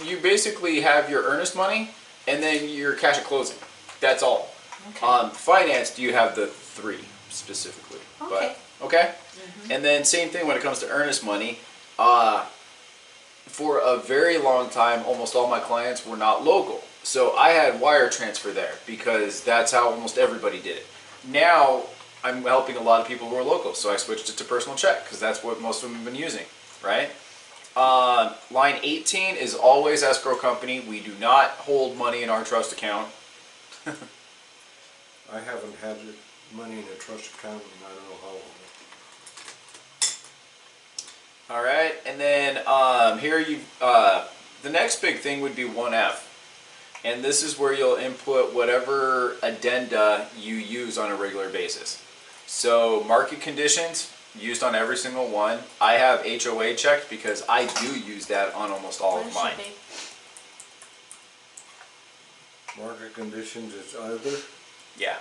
you basically have your earnest money and then your cash at closing. That's all. Okay. Finance, you have the 3 specifically. Okay. But, okay? And then same thing when it comes to earnest money. For a very long time, almost all my clients were not local. So I had wire transfer there because that's how almost everybody did it. Now, I'm helping a lot of people who are local, so I switched it to personal check because that's what most of them have been using, right? Line 18 is always escrow company. We do not hold money in our trust account. I haven't had money in a trust account in I don't know how long. All right, and then here the next big thing would be 1F. And this is where you'll input whatever addenda you use on a regular basis. So market conditions, used on every single one. I have HOA checked because I do use that on almost all of mine. Market conditions is other. Yeah.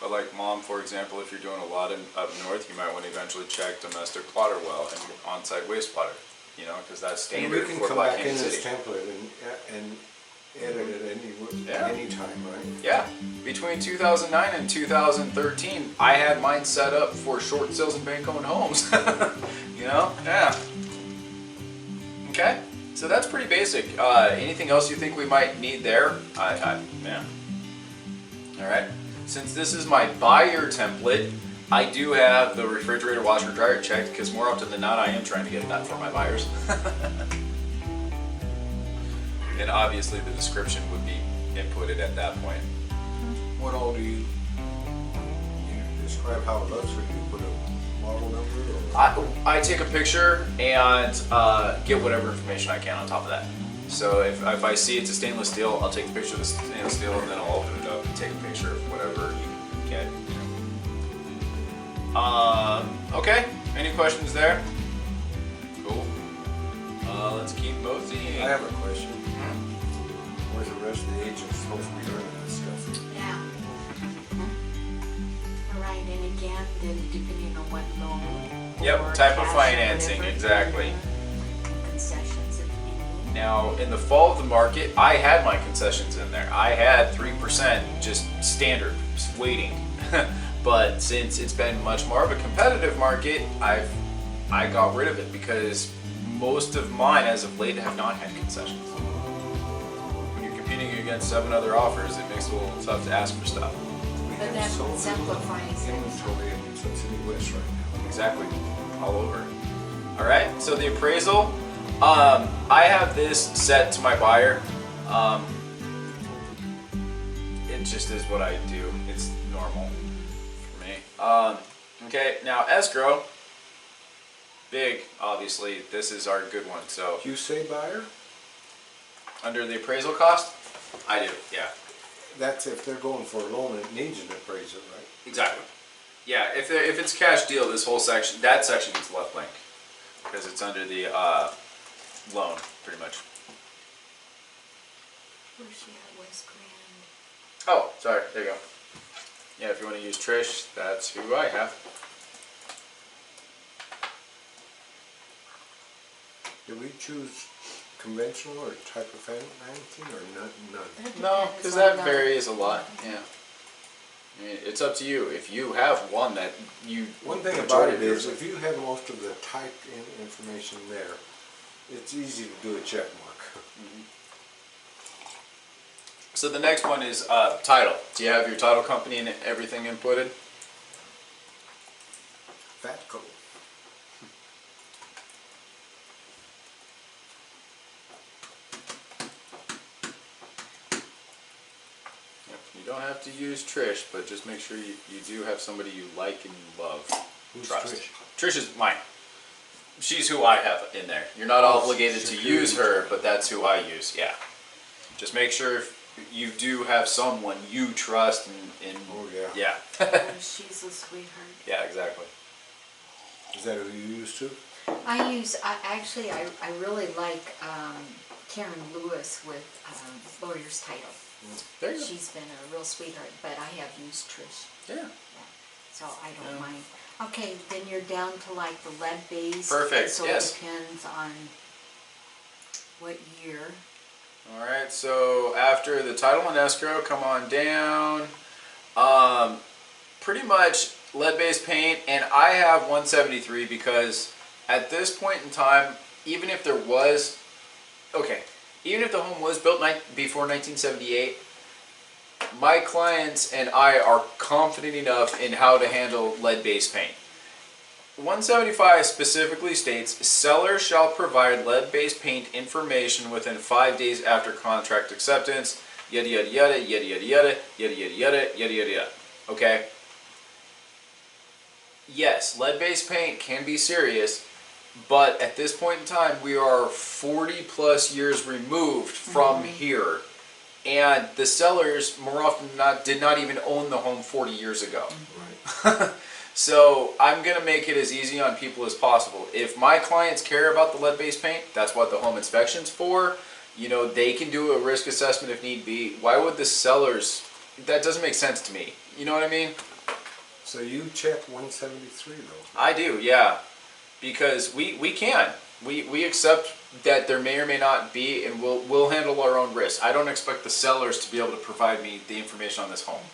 But like mom, for example, if you're doing a lot up north, you might want to eventually check domestic water well and on-site wastewater, you know, because that's And standard we can for come Black back in Hand this City. template and edit it Yeah. any time, right? Yeah, between 2009 and 2013, I had mine set up for short sales and bank-owned homes. You know, yeah. Okay, so that's pretty basic. Anything else you think we might need there? Yeah. All right. Since this is my buyer template, I do have the refrigerator, washer, dryer checked because more often than not, I am trying to get that for my buyers. And obviously the description would be inputted at that point. What all do you describe how it looks, or do you put a model number? Or? I take a picture and get whatever information I can on top of that. So if I see it's a stainless steel, I'll take the picture of the stainless steel and then I'll open it up and take a picture of whatever you get. Okay, any questions there? Cool. Let's keep moseying. I have a question. Where's the rest of the agents supposed to be learning this stuff? Yeah. Right, and again, then depending on what loan. Yep, or type of cash or financing, whatever, exactly. Concessions if any. Now, in the fall of the market, I had my concessions in there. I had 3% just standard, just waiting. But since it's been much more of a competitive market, I got rid of it because most of mine as of late have not had concessions. When you're competing against 7 other offers, it makes it a little tough to ask for stuff. We But have that so simplifies little things. inventory in Sun City West right now. Exactly, all over. All right, so the appraisal, I have this set to my buyer. It just is what I do. It's normal for me. Okay, now escrow, big, obviously. This is our good one. So Do you say buyer? under the appraisal cost, I do, yeah. That's if they're going for a loan, it needs an appraisal, right? Exactly. Yeah, if it's cash deal, this whole section, that section is left blank because it's under the loan, pretty much. Where's she at, West Grand? Oh, sorry, there you go. Yeah, if you want to use Trish, that's who I have. Do we choose conventional or type of financing or none? That No, depends because on that the- varies a lot, yeah. I mean, it's up to you. If you have one that you... One thing about majority it of is, yours- if you have most of the typed in information there, it's easy to do a check mark. So the next one is title. Do you have your title company and everything inputted? Fatco. You don't have to use Trish, but just make sure you do have somebody you like and you love. Who's Trust. Trish? Trish is mine. She's who I have in there. You're not obligated to use her, but that's who I use. Yeah. Just make sure you do have someone you trust and Oh, yeah. yeah. Oh, she's a sweetheart. Yeah, exactly. Is that who you used to? I really like Karen Lewis with Lawyer's Title. There you go. She's been a real sweetheart, but I have used Trish. Yeah. So I don't mind. Okay, then you're down to like the lead-based. Perfect, So yes. it depends on what year. All right, so after the title and escrow, come on down. Pretty much lead-based paint, and I have 173 because at this point in time, even if there was, even if the home was built before 1978, my clients and I are confident enough in how to handle lead-based paint. 175 specifically states, seller shall provide lead-based paint information within 5 days after contract acceptance, yada yada yada, yada yada yada, yada yada yada, yada yada yada. Okay? Yes, lead-based paint can be serious, but at this point in time, we are 40 plus years removed from here. And the sellers, more often than not, did not even own the home 40 years ago. Right. So I'm going to make it as easy on people as possible. If my clients care about the lead-based paint, that's what the home inspection's for. You know, they can do a risk assessment if need be. Why would the sellers? That doesn't make sense to me. You know what I mean? So you check 173 though? I do, yeah. Because we can. We accept that there may or may not be, and we'll handle our own risk. I don't expect the sellers to be able to provide me the information on this home.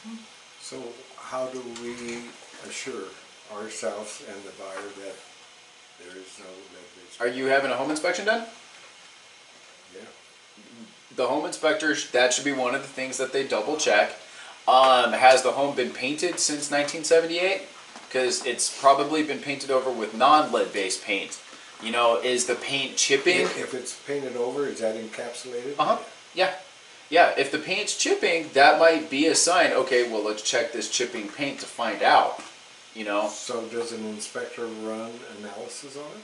So how do we assure ourselves and the buyer that there is no lead-based? Are you having a home inspection done? Yeah. The home inspectors, that should be one of the things that they double check. Has the home been painted since 1978? Because it's probably been painted over with non-lead based paint. You know, is the paint chipping? If it's painted over, is that encapsulated? Uh-huh, yeah. Yeah, if the paint's chipping, that might be a sign, okay, well, let's check this chipping paint to find out, you know? So does an inspector run analysis on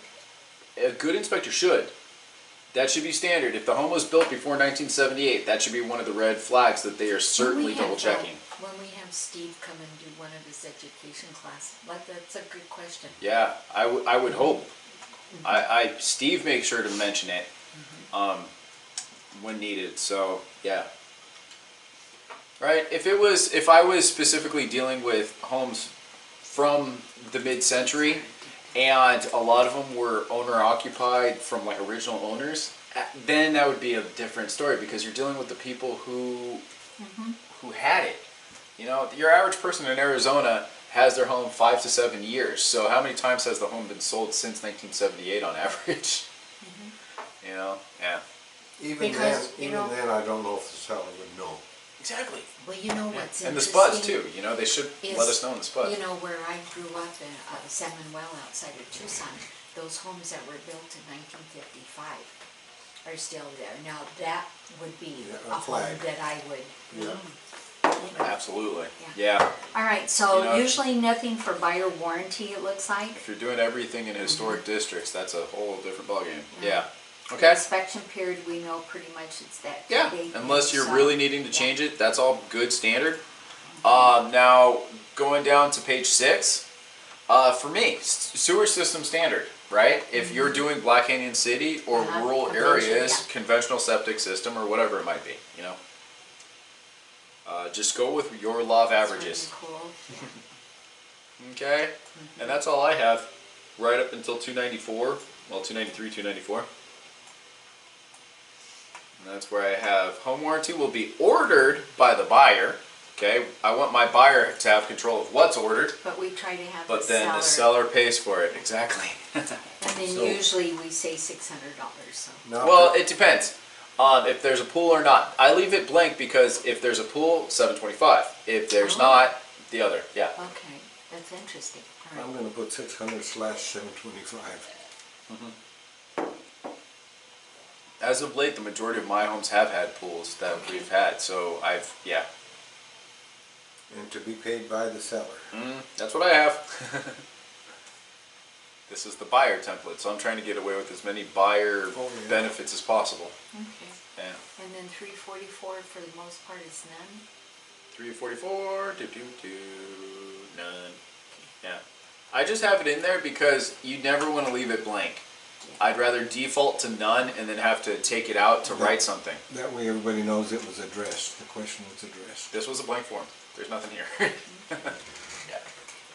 it? A good inspector should. That should be standard. If the home was built before 1978, that should be one of the red flags that they are certainly double checking. When we have Steve come and do one of his education classes, that's a good question. Yeah, I would hope. Steve makes sure to mention it when needed. So yeah, right. If I was specifically dealing with homes from the mid-century, and a lot of them were owner occupied from like original owners, then that would be a different story because you're dealing with the people who had it. You know, your average person in Arizona has their home 5 to 7 years. So how many times has the home been sold since 1978 on average? You know, yeah. Even then, I don't know if the seller would know. Exactly. Well, you know what's And the interesting spuds too. You know, they should let us know in the spuds. You know, where I grew up in Salmon Well outside of Tucson, those homes that were built in 1955 are still there. Now that would be a home that I would. Yeah. Absolutely. Yeah. Yeah. All right, so You know, usually nothing for buyer warranty, it looks like. If you're doing everything in historic districts, that's a whole different ballgame. Yeah. Yeah. The Okay. inspection period, we know pretty much it's that Yeah. date. Unless you're So, really needing to change it, that's all good standard. Now going down to page 6, for me, sewer system standard, right? If you're doing Black Canyon City or rural Conventional, areas, yeah. conventional septic system or whatever it might be, you know. Just go with your law of it's averages. really cool. Yeah. Okay, and that's all I have right up until 294, well 293, 294. And that's where I have home warranty will be ordered by the buyer. Okay, I want my buyer to have control of what's ordered, But we try to have but then the seller pays for it, exactly. And then So- usually we say $600, so. Now, Well, it depends. If there's a pool or not. I leave it blank because if there's a pool, $725. If there's not, the other, yeah. Okay, that's interesting. All right. I'm gonna put 600/725. As of late, the majority of my homes have had pools that we've had, so yeah. And to be paid by the seller. That's what I have. This is the buyer template, so I'm trying to get away with as many buyer benefits as possible. Okay. Yeah. And then 344 for the most part is none? 344, none. Yeah. I just have it in there because you never want to leave it blank. I'd rather default to none and then have to take it out to write something. That way everybody knows it was addressed, the question was addressed. This was a blank form. There's nothing here. Yeah.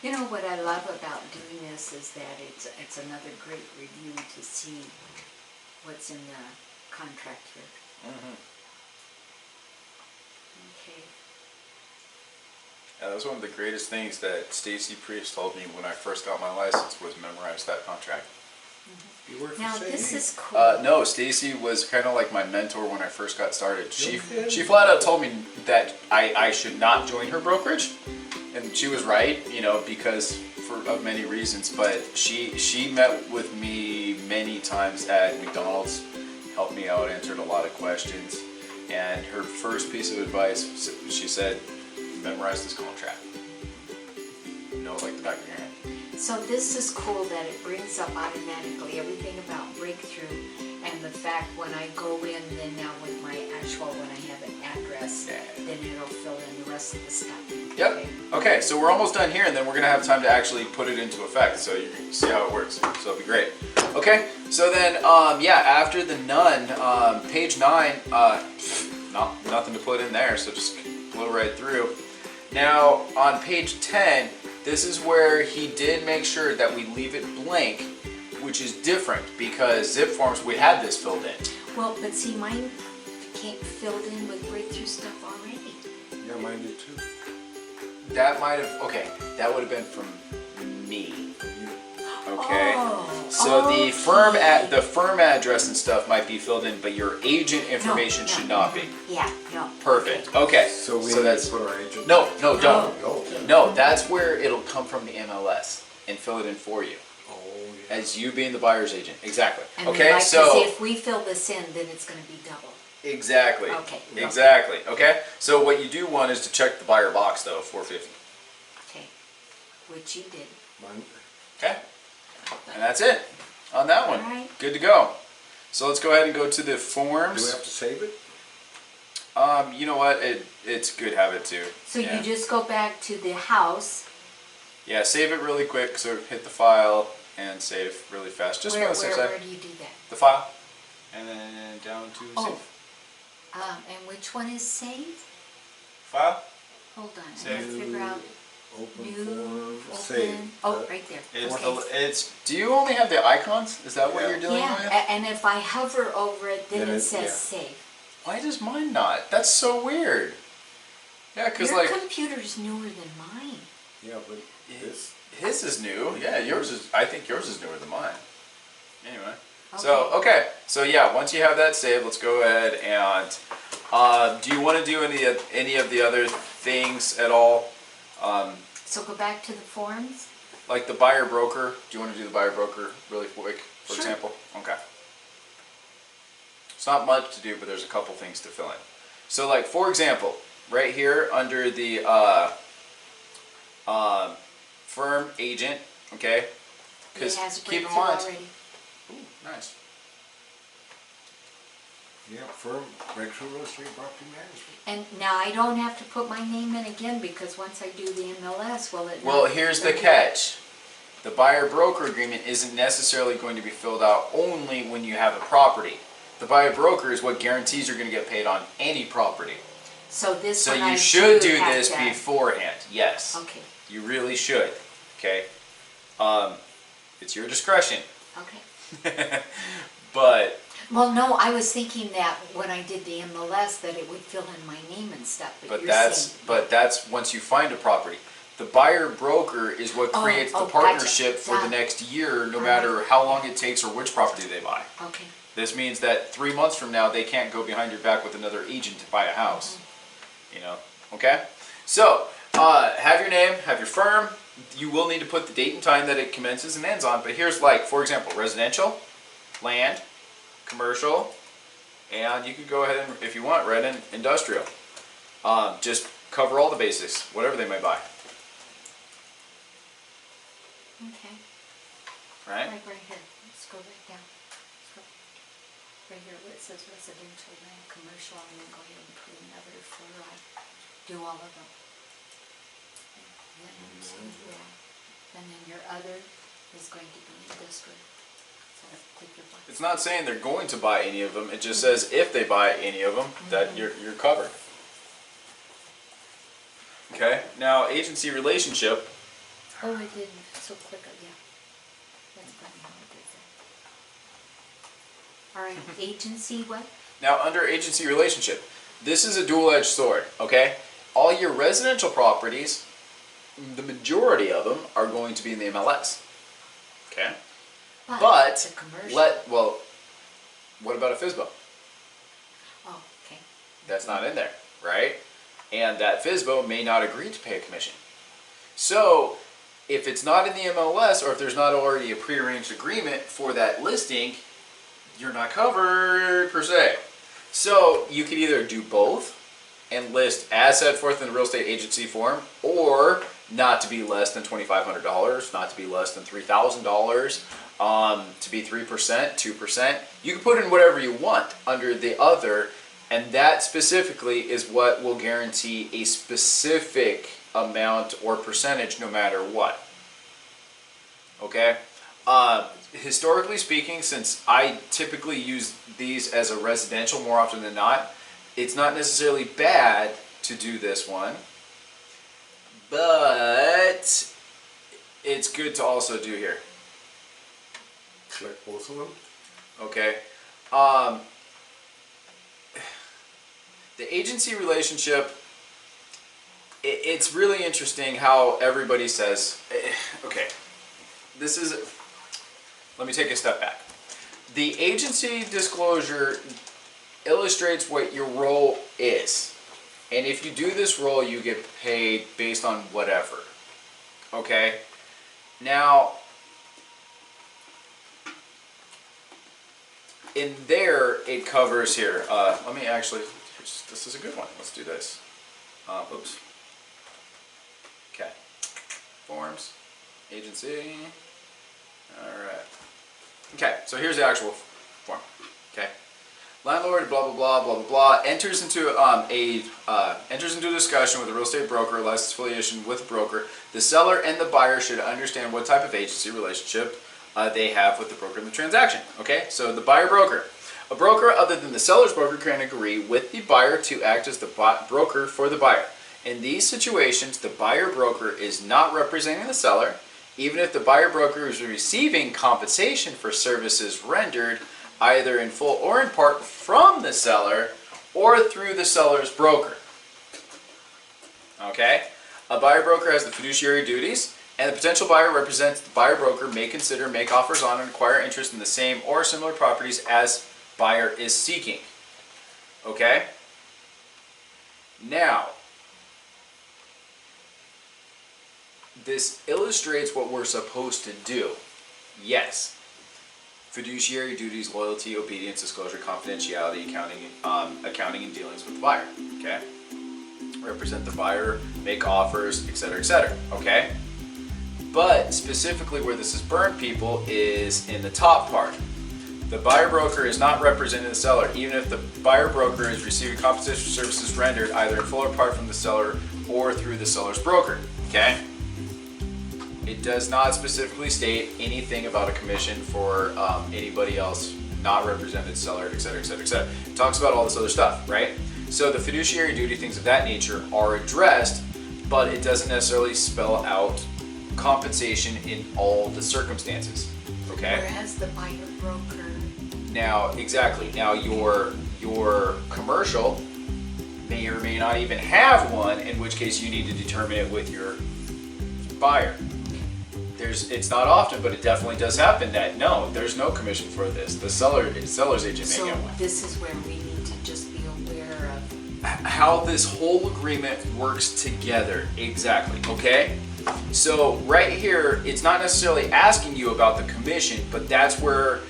You know what I love about doing this is that it's another great review to see what's in the contract here. Okay. That was one of the greatest things that Stacy Prius told me when I first got my license was memorize that contract. You work for Now Sadie? this is cool. No, Stacy was kind of like my mentor when I first got started. She flat out told me that I should not join her brokerage, and she was right, you know, because of many reasons. But she met with me many times at McDonald's, helped me out, answered a lot of questions, and her first piece of advice, she said, memorize this contract. You know, like the back of your hand. So this is cool that it brings up automatically everything about breakthrough and the fact when I go in then now with my actual, when I have an address, then it'll fill in the rest of the stuff. Yep. Okay, so we're almost done here and then we're going to have time to actually put it into effect so you can see how it works. So it'll be great. Okay, so then, yeah, after the none, page 9, nothing to put in there, so just blow right through. Now, on page 10, this is where he did make sure that we leave it blank, which is different because zip forms, we had this filled in. Well, but see, mine came filled in with breakthrough stuff already. Yeah, mine did too. That might have, okay, that would have been from me. Okay, so the firm address and stuff might be filled in, but your agent information should not be. Yeah, no. Perfect. Okay. So we need to put our agent. No, don't. No. No, that's where it'll come from the MLS and fill it in for you. Oh, yeah. As you being the buyer's agent. Exactly. And Okay, then, like, so see, if we fill this in, then it's going to be double. exactly. Okay. Exactly. Okay. So what you do want is to check the buyer box though, 450. Okay, which you did. Mine, Okay. And that's it on that one. All right. Good to go. So let's go ahead and go to the do forms. we have to save it? You know what? It's good habit too. So Yeah. you just go back to the house. Yeah, save it really quick. So hit the file and save really fast. Just for the safe side. Where do you do that? The file, and then down to Oh. save. And which one is saved? File. Hold on, I Save. have to figure out. Open New, form, open. save. Oh, right there. It's. Do you only have the icons? Is that what Yeah. you're doing Yeah, with? and if I hover over it, then Then it it- says yeah. save. Why does mine not? That's so weird. Yeah, cause Your like computer's newer than mine. Yeah, but this, his is new. Yeah, yours is. I think yours is newer than mine. Anyway. So yeah, once you have that saved, let's go ahead and. Do you want to do any of the other things at all? So go back to the forms. Like the buyer broker. Do you want to do the buyer broker really quick, for Sure. example? Okay. It's not much to do, but there's a couple things to fill in. So like, for example, right here under the firm agent, okay? It has a keep in breakthrough mind. already. Ooh, nice. yeah, firm, breakthrough real estate property management. And now I don't have to put my name in again because once I do the MLS, will it? Well, not here's the bring it? catch. The buyer-broker agreement isn't necessarily going to be filled out only when you have a property. The buyer-broker is what guarantees you're going to get paid on any property. So this So one I you should do have this to- beforehand, yes. Okay, You really should, okay? It's your discretion. okay. But, Well, no, I was thinking that when I did the MLS that it would fill in my name and stuff, but you're saying. that's once you find a property. The buyer-broker is what Oh, creates the gotcha. partnership for Got the it. next year, no All matter how long it takes or which property they buy. Okay, This means that 3 months from now, they can't go behind your back with another agent to buy a house. You know, okay? So, have your name, have your firm. You will need to put the date and time that it commences and ends on, but here's like, for example, residential, land, commercial, and you could go ahead and, if you want, write in industrial. Just cover all the basics, whatever they may buy. Okay. Right? Like right here, let's go right down. Let's go. Right here where it says residential, land, commercial, I'm gonna go ahead and put another fluoride. Do all of them. And then, yeah. And then your other is going to be industrial. So click your box. It's not saying they're going to buy any of them, it just says if they buy any of them, that you're covered. Okay, now agency relationship. Oh, I didn't, so click it, yeah. That's funny how it did that. All right, agency what? Now under agency relationship, this is a dual-edged sword, okay? All your residential properties, the majority of them are going to be in the MLS, okay? But, the commercial. what about a FSBO? Oh, okay. That's not in there, right? And that FSBO may not agree to pay a commission. So, if it's not in the MLS, or if there's not already a prearranged agreement for that listing, you're not covered per se. So, you could either do both and list as set forth in the real estate agency form, or not to be less than $2,500, not to be less than $3,000, to be 3%, 2%. You can put in whatever you want under the other, and that specifically is what will guarantee a specific amount or percentage no matter what. Okay? Historically speaking, since I typically use these as a residential more often than not, it's not necessarily bad to do this one, but it's good to also do here. Select both of them? Okay. The agency relationship, it's really interesting how everybody says, okay, let me take a step back. The agency disclosure illustrates what your role is. And if you do this role, you get paid based on whatever. Okay? Now, in there, it covers here. Let me actually, this is a good one. Let's do this. Oops. Okay. Forms, agency. All right. Okay, so here's the actual form. Okay. Landlord, blah blah blah blah blah blah, enters into a discussion with a real estate broker, licensed affiliation with a broker. The seller and the buyer should understand what type of agency relationship they have with the broker in the transaction. Okay, so the buyer-broker. A broker other than the seller's broker can agree with the buyer to act as the broker for the buyer. In these situations, the buyer-broker is not representing the seller, even if the buyer-broker is receiving compensation for services rendered either in full or in part from the seller or through the seller's broker. Okay? A buyer-broker has the fiduciary duties, and the potential buyer represents the buyer-broker may consider, make offers on, and acquire interest in the same or similar properties as buyer is seeking. Okay? Now, this illustrates what we're supposed to do. Yes. Fiduciary duties, loyalty, obedience, disclosure, confidentiality, accounting and dealings with the buyer. Okay? Represent the buyer, make offers, etc., etc. Okay? But specifically where this is burned, people, is in the top part. The buyer broker is not representing the seller, even if the buyer broker is receiving compensation for services rendered either in full or part from the seller or through the seller's broker. Okay? It does not specifically state anything about a commission for anybody else not represented seller, etc., etc., etc. It talks about all this other stuff, right? So the fiduciary duty, things of that nature, are addressed, but it doesn't necessarily spell out compensation in all the circumstances. Okay? Whereas the buyer broker. Now, exactly. Now your commercial may or may not even have one, in which case you need to determine it with your buyer. it's not often, but it definitely does happen that no, there's no commission for this. The seller's agent may So get one. this is where we need to just be aware of. How this whole agreement works together, exactly, okay? So right here, it's not necessarily asking you about the commission, but that's where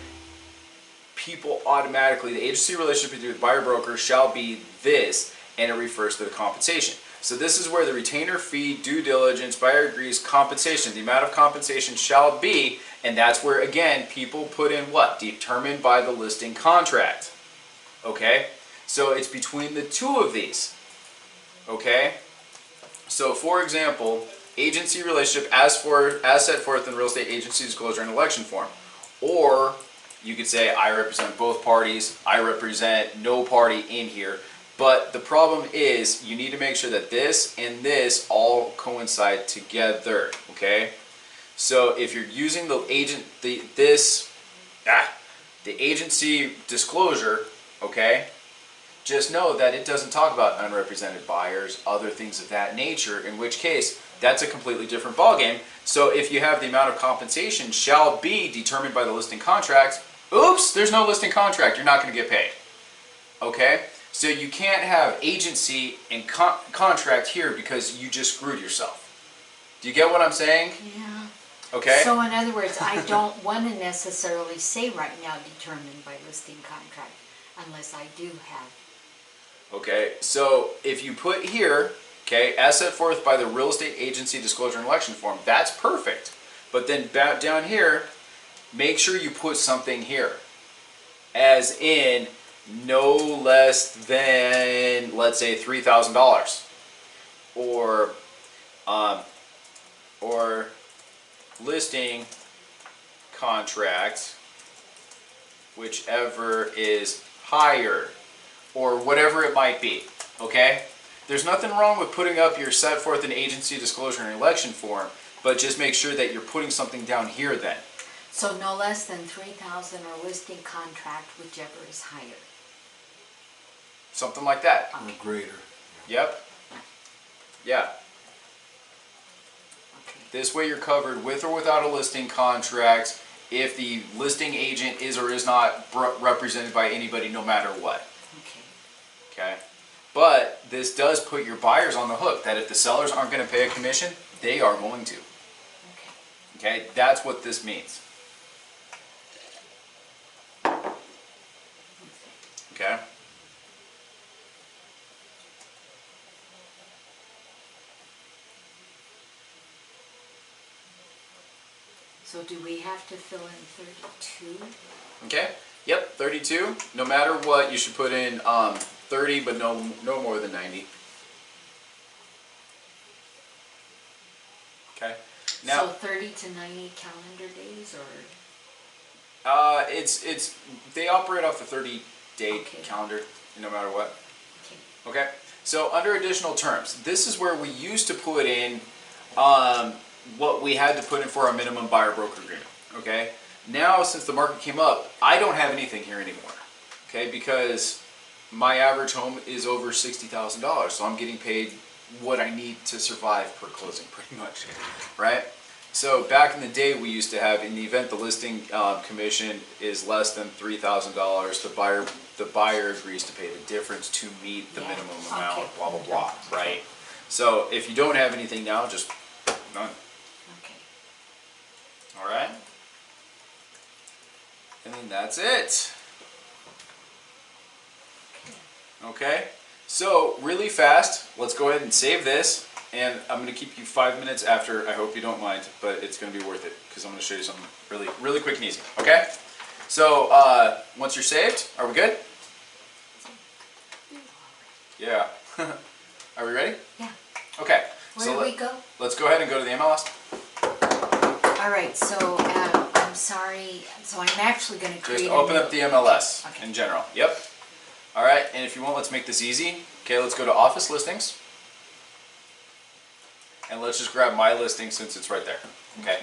people automatically, the agency relationship between the buyer broker shall be this, and it refers to the compensation. So this is where the retainer fee, due diligence, buyer agrees, compensation, the amount of compensation shall be, and that's where, again, people put in what? Determined by the listing contract, okay? So it's between the two of these, okay? So for example, agency relationship as set forth in real estate agency disclosure and election form. Or you could say I represent both parties, I represent no party in here. But the problem is you need to make sure that this and this all coincide together, okay? So if you're using the agency disclosure, okay? Just know that it doesn't talk about unrepresented buyers, other things of that nature, in which case that's a completely different ballgame. So if you have the amount of compensation shall be determined by the listing contract, oops, there's no listing contract, you're not going to get paid. Okay? So you can't have agency and contract here because you just screwed yourself. Do you get what I'm saying? Yeah. Okay? So in other words, I don't want to necessarily say right now determined by listing contract unless I do have. Okay, so if you put here, okay, as set forth by the real estate agency disclosure and election form, that's perfect. But then down here, make sure you put something here. As in, no less than, let's say, $3,000. Or listing contract, whichever is higher. Or whatever it might be, okay? There's nothing wrong with putting up your set forth in agency disclosure and election form, but just make sure that you're putting something down here then. So no less than 3,000 or listing contract, whichever is higher. Something like that. Or greater. Yep. Yeah. Okay. This way you're covered with or without a listing contract if the listing agent is or is not represented by anybody no matter what. Okay, but this does put your buyers on the hook that if the sellers aren't going to pay a commission, they are going to. Okay, that's what this means. Okay. So do we have to fill in 32? Okay. Yep, 32. No matter what, you should put in 30, but no more than 90. Okay. Now, So 30 to 90 calendar days, or? it's they operate off the 30-day Okay. calendar, no matter what. Okay. Okay. So under additional terms, this is where we used to put in what we had to put in for our minimum buyer broker agreement. Okay. Now, since the market came up, I don't have anything here anymore, okay, because my average home is over $60,000, so I'm getting paid what I need to survive per closing, pretty much, right? So back in the day, we used to have, in the event the listing commission is less than $3,000, the buyer agrees to pay the difference to meet the minimum amount, Okay. blah, blah, blah, right? So if you don't have anything now, just none, Okay. all right? And then that's it. Okay, so really fast, let's go ahead and save this, and I'm going to keep you 5 minutes after. I hope you don't mind, but it's going to be worth it because I'm going to show you something really quick and easy. Okay, so once you're saved, are we good? Yeah. Are we ready? Yeah. Okay. Where so do we go? Let's go ahead and go to the MLS. All right, so I'm sorry. So I'm actually going to create Just open up the MLS Okay. in general. Yep. All right, and if you want, let's make this easy. Okay, let's go to Office Listings. And let's just grab my listing since it's right there. Okay.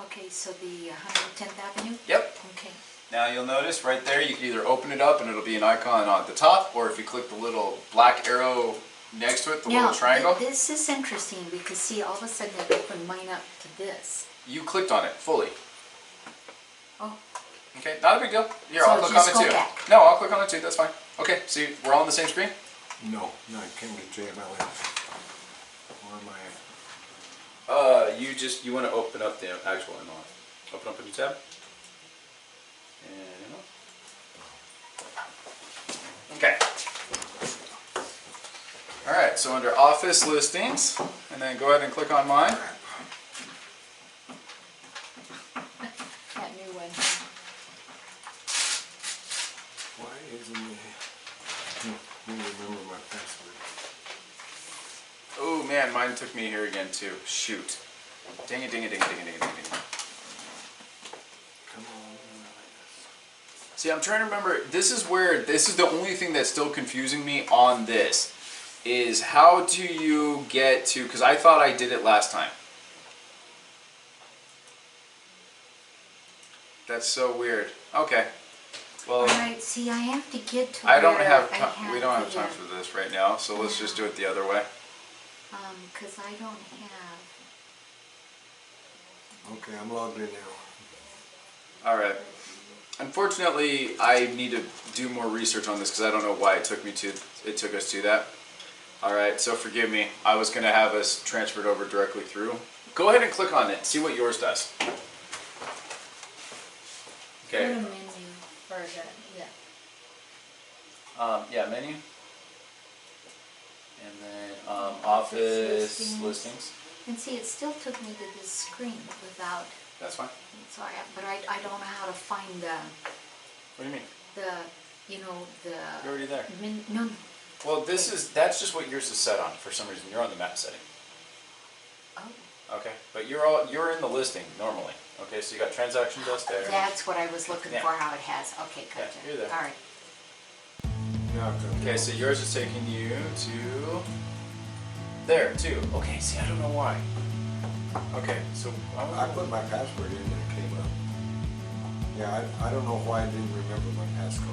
Okay, so the 110th Avenue? Yep. Okay. Now you'll notice right there, you can either open it up and it'll be an icon on the top, or if you click the little black arrow next to it, the little triangle. This is interesting because see, all of a sudden it opened mine up to this. You clicked on it fully. Oh. Okay, not a big deal. Here, So I'll click just on it go too. back. No, I'll click on it too, that's fine. Okay, see, we're all on the same screen? No, I can't get JMLS. Where am I at? You want to open up the actual ML. Open up a new tab. And okay. Alright, so under office listings, and then go ahead and click on mine. That new one. Why isn't it? Let me remember my password. Oh man, mine took me here again too. Shoot. Dang it, dang it, dang it, dang it, dang it, dang it. Come on, See, I'm trying to remember, this is the only thing that's still confusing me on this, is how do you get to, because I thought I did it last time. That's so weird. Okay. Well, Alright, see, I have to get to I don't where have I time, we don't have time the, for this right now, so let's just do it the other way. cause I don't have, Okay, I'm logged in now. Alright. Unfortunately, I need to do more research on this because I don't know why it took us to that. Alright, so forgive me. I was going to have us transferred over directly through. Go ahead and click on it. See what yours does. go to Okay. menu or the, Yeah, menu. And then office listings. and see, it still took me to this screen without, That's fine. so I don't know how to find the, What do you mean? you know, You're the, already there. no, Well, that's just what yours is set on for some reason. You're on the map setting. oh, Okay. But you're in the listing normally. Okay, so you got TransactionDesk there. that's what I was looking Yeah. for, how it has, okay, gotcha. Yeah, you're there. Alright, Now I've got Okay, so yours is taking you to there too. Okay, see, I don't know why. Okay, so I put my password in and it came up. Yeah, I don't know why I didn't remember my passcode.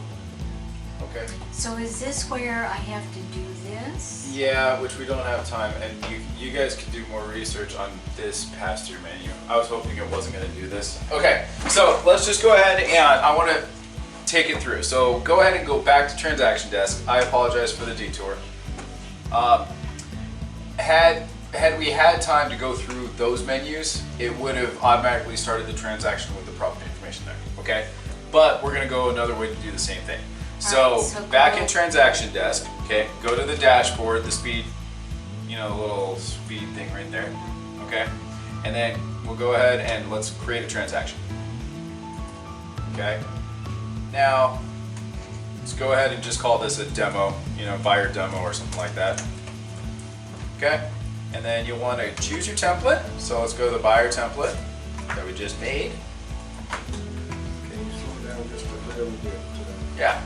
okay. so is this where I have to do this? Yeah, which we don't have time, and you guys could do more research on this pass-through menu. I was hoping it wasn't going to do this. Okay, so let's just go ahead and I want to take it through. So go ahead and go back to TransactionDesk. I apologize for the detour. Had we had time to go through those menus, it would have automatically started the transaction with the property information there. Okay, but we're going to go another way to do the same thing. So, Alright, so back go- in TransactionDesk, okay, go to the dashboard, the speed, you know, the little speed thing right there, okay? And then we'll go ahead and let's create a transaction. Okay? Now, let's go ahead and just call this a demo, you know, buyer demo or something like that. Okay? And then you'll want to choose your template. So let's go to the buyer template that we just made. Can you slow down just a little bit? Yeah.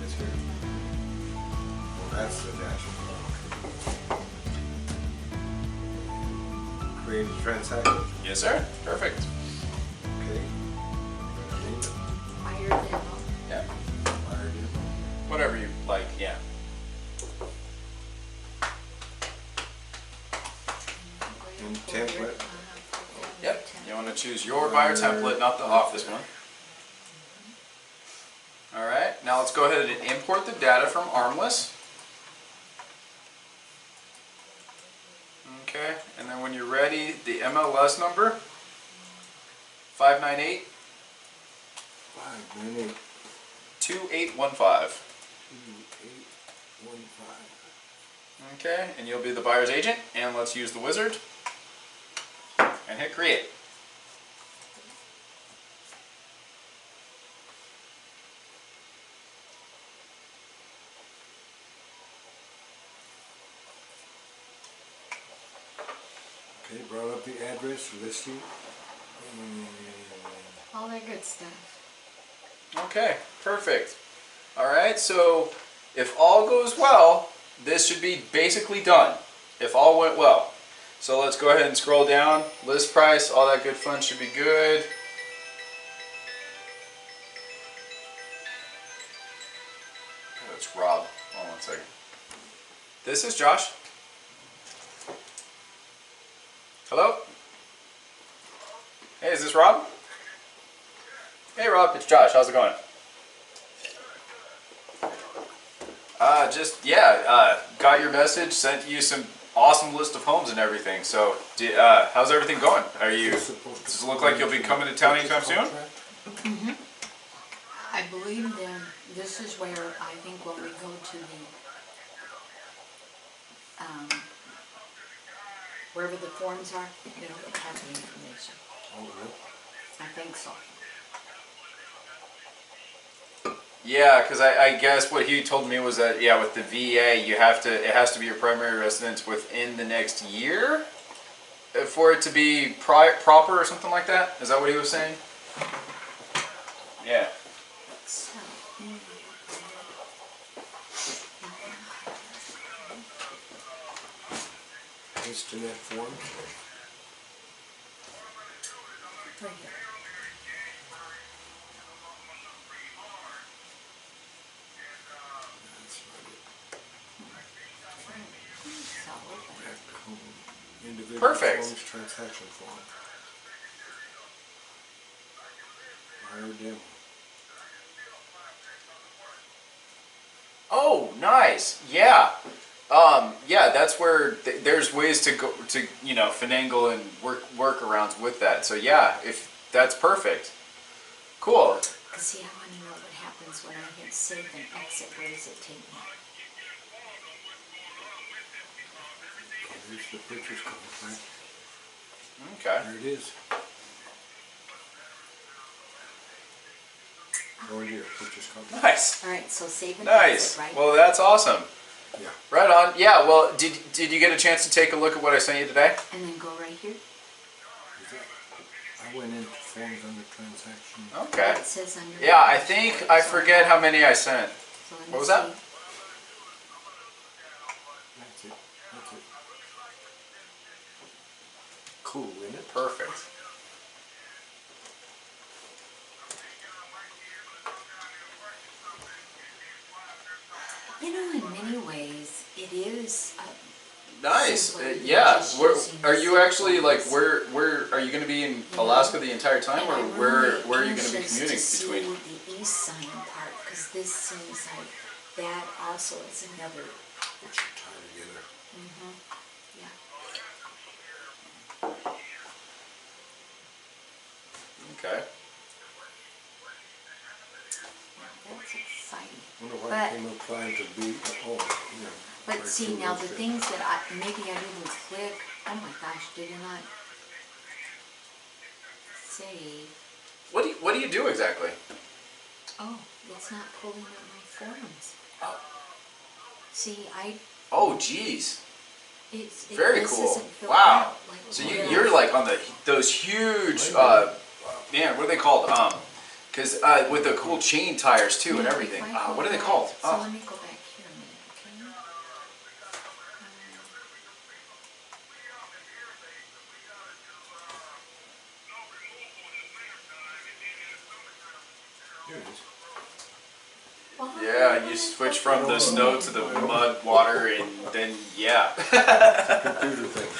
This here. Well, that's the dashboard. Create a transaction. Yes, sir. Perfect. Okay. Name it. Buyer demo. Yeah. Buyer demo. Whatever you like, yeah. And template. Yep. You want to choose your buyer template, not the office one. All right. Now let's go ahead and import the data from Armless. Okay. And then when you're ready, the MLS number 598 598 2815. 2815. Okay. And you'll be the buyer's agent. And let's use the wizard and hit create. Okay, brought up the address, listing. All that good stuff. Okay, perfect. All right, so if all goes well, this should be basically done, if all went well. So let's go ahead and scroll down. List price, all that good fun should be good. Oh, it's Rob. Hold on one second. This is Josh. Hello? Hey, is this Rob? Hey Rob, it's Josh. How's it going? Got your message, sent you some awesome list of homes and everything. So, how's everything going? Does it look like you'll be coming to town anytime soon? Mm-hmm. I believe then this is where I think when we go to the, wherever the forms are, it'll have the information. Oh, really? I think so. Yeah, because I guess what he told me was that, yeah, with the VA, it has to be your primary residence within the next year for it to be proper or something like that. Is that what he was saying? Yeah. So, Internet forms? right here. So, Individual Perfect. forms, transaction form. Hire demo. Oh, nice. Yeah. Yeah, that's where there's ways to go to finagle and workarounds with that. So yeah, if that's perfect. Cool. because see, I want to know what happens when I hit save and exit. Where does it take me? Here's the purchase contract. Okay. There it is. Go in here, purchase contract. Nice. All right, so save and Nice. exit, right? Well, that's awesome. Yeah. Right on. Yeah. Well, did you get a chance to take a look at what I sent you today? And then go right here. I went into forms under transaction. Okay. It says under. Yeah, I think I forget how many I sent. So let me What was that? see. That's it. That's it. Cool, isn't it? Perfect. You know, in many ways, it is. Nice. Simpler than Yeah. just Where using are you the actually like? phones. Where are you going to be in Yeah. Alaska the entire time, And or I'm where really are you going to be anxious commuting see between? the east sign part, because this seems like that also is another. Put your tie together. Yeah. Okay. That's exciting. Wonder why But- it came up trying to be, But right see, through now those the things. things that maybe I didn't click, oh my gosh, did I not save? What do you do exactly? Oh, it's not pulling up my forms. Oh. See, Oh, geez. Very this cool. isn't filled Wow. out like So what you're I- like on those huge man, what are they called? Because with the cool chain tires too and Now, everything. if I go What are they back- called? So let me go back here a minute, okay? Here it is. Yeah, you switch from the snow to the mud, water, and then yeah. Computer thing.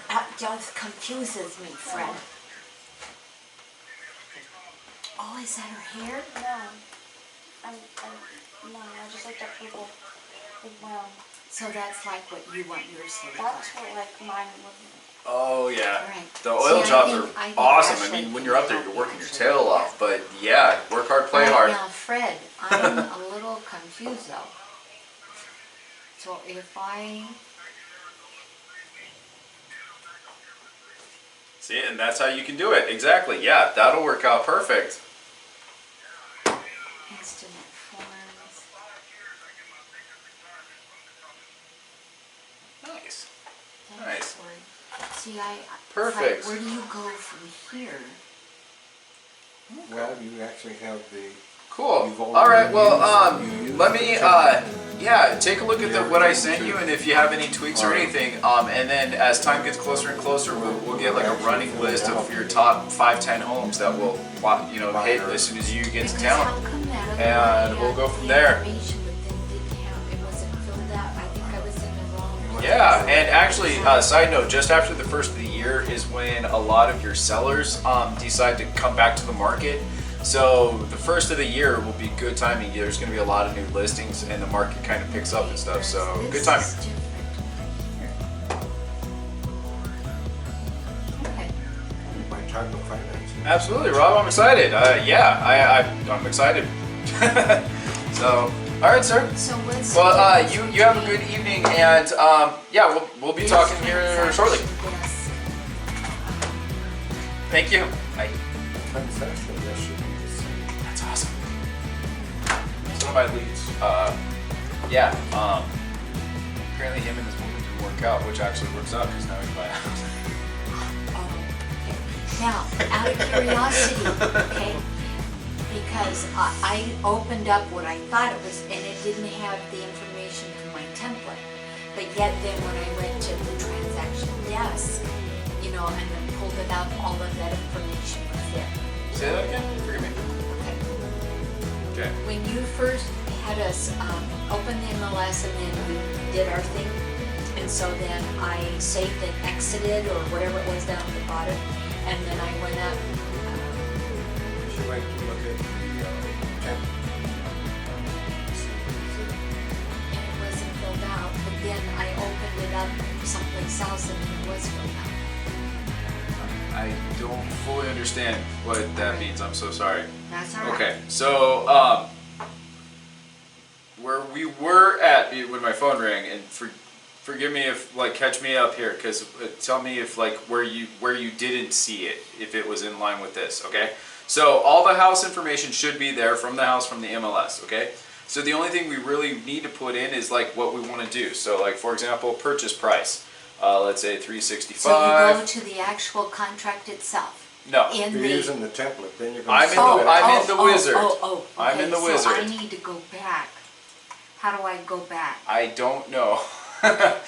That just confuses me, Fred. Oh, is that her hair? No. No, I just like the purple. Like brown. So that's like what you want yours to look That's like. what like mine would. Oh yeah. Right. The oil See, jobs I think are awesome. I Ashley mean, when can you're up there, help you're you working your actually tail do off. But yeah, work hard, play Right hard. now, Fred, I'm a little confused though. So if I, See, and that's how you can do it. Exactly. Yeah, that'll work out perfect. instant forms, Nice. that's Nice. where, see, it's Perfect. like, where do you go from here? Well, you actually have the, Cool. You've All right. Well, you let me. yeah, take a look at what I sent you, and if you have any tweaks or anything, and then as time gets closer and closer, we'll get like a running list of your top 5-10 homes that will, you know, hit as soon as you get to town, and we'll go from there. Yeah, and actually, side note, just after the first of the year is when a lot of your sellers decide to come back to the market. So the first of the year will be good timing. There's going to be a lot of new listings, and the market kind of picks up and stuff. So good timing. My type of financing. Absolutely, Rob. I'm excited. Yeah, I'm excited. So, all right, sir. So let's. Well, you have a good evening, and yeah, we'll be talking here shortly. Thank you. Bye. TransactionDesk should be the same. That's awesome. Some of my leads, yeah, apparently him and his woman didn't work out, which actually works out because now he can buy a house. Now, out of curiosity, okay, because I opened up what I thought it was, and it didn't have the information in my template. But yet then when I went to the transaction desk, you know, and then pulled it up, all of that information was there. Say that again? Forgive me. Okay. Okay. When you first had us open the MLS and then we did our thing, and so then I saved and exited or whatever it was down at the bottom, and then I went up. Would you like to look at the template? And it wasn't filled out, but then I opened it up someplace else and it was filled out. I don't fully understand what that means. I'm so sorry. That's all right. Okay, so where we were at when my phone rang, and forgive me if, like, catch me up here, because tell me if, like, where you didn't see it, if it was in line with this. Okay, so all the house information should be there from the house, from the MLS. Okay, so the only thing we really need to put in is like what we want to do. So, like, for example, purchase price. Let's say 365. So you go to the actual contract itself. No. If In you're the. using the template, then you're I'm going in to the- I'm in the wizard. Okay. I'm in the So wizard. I need to go back. How do I go back? I don't know. Alright.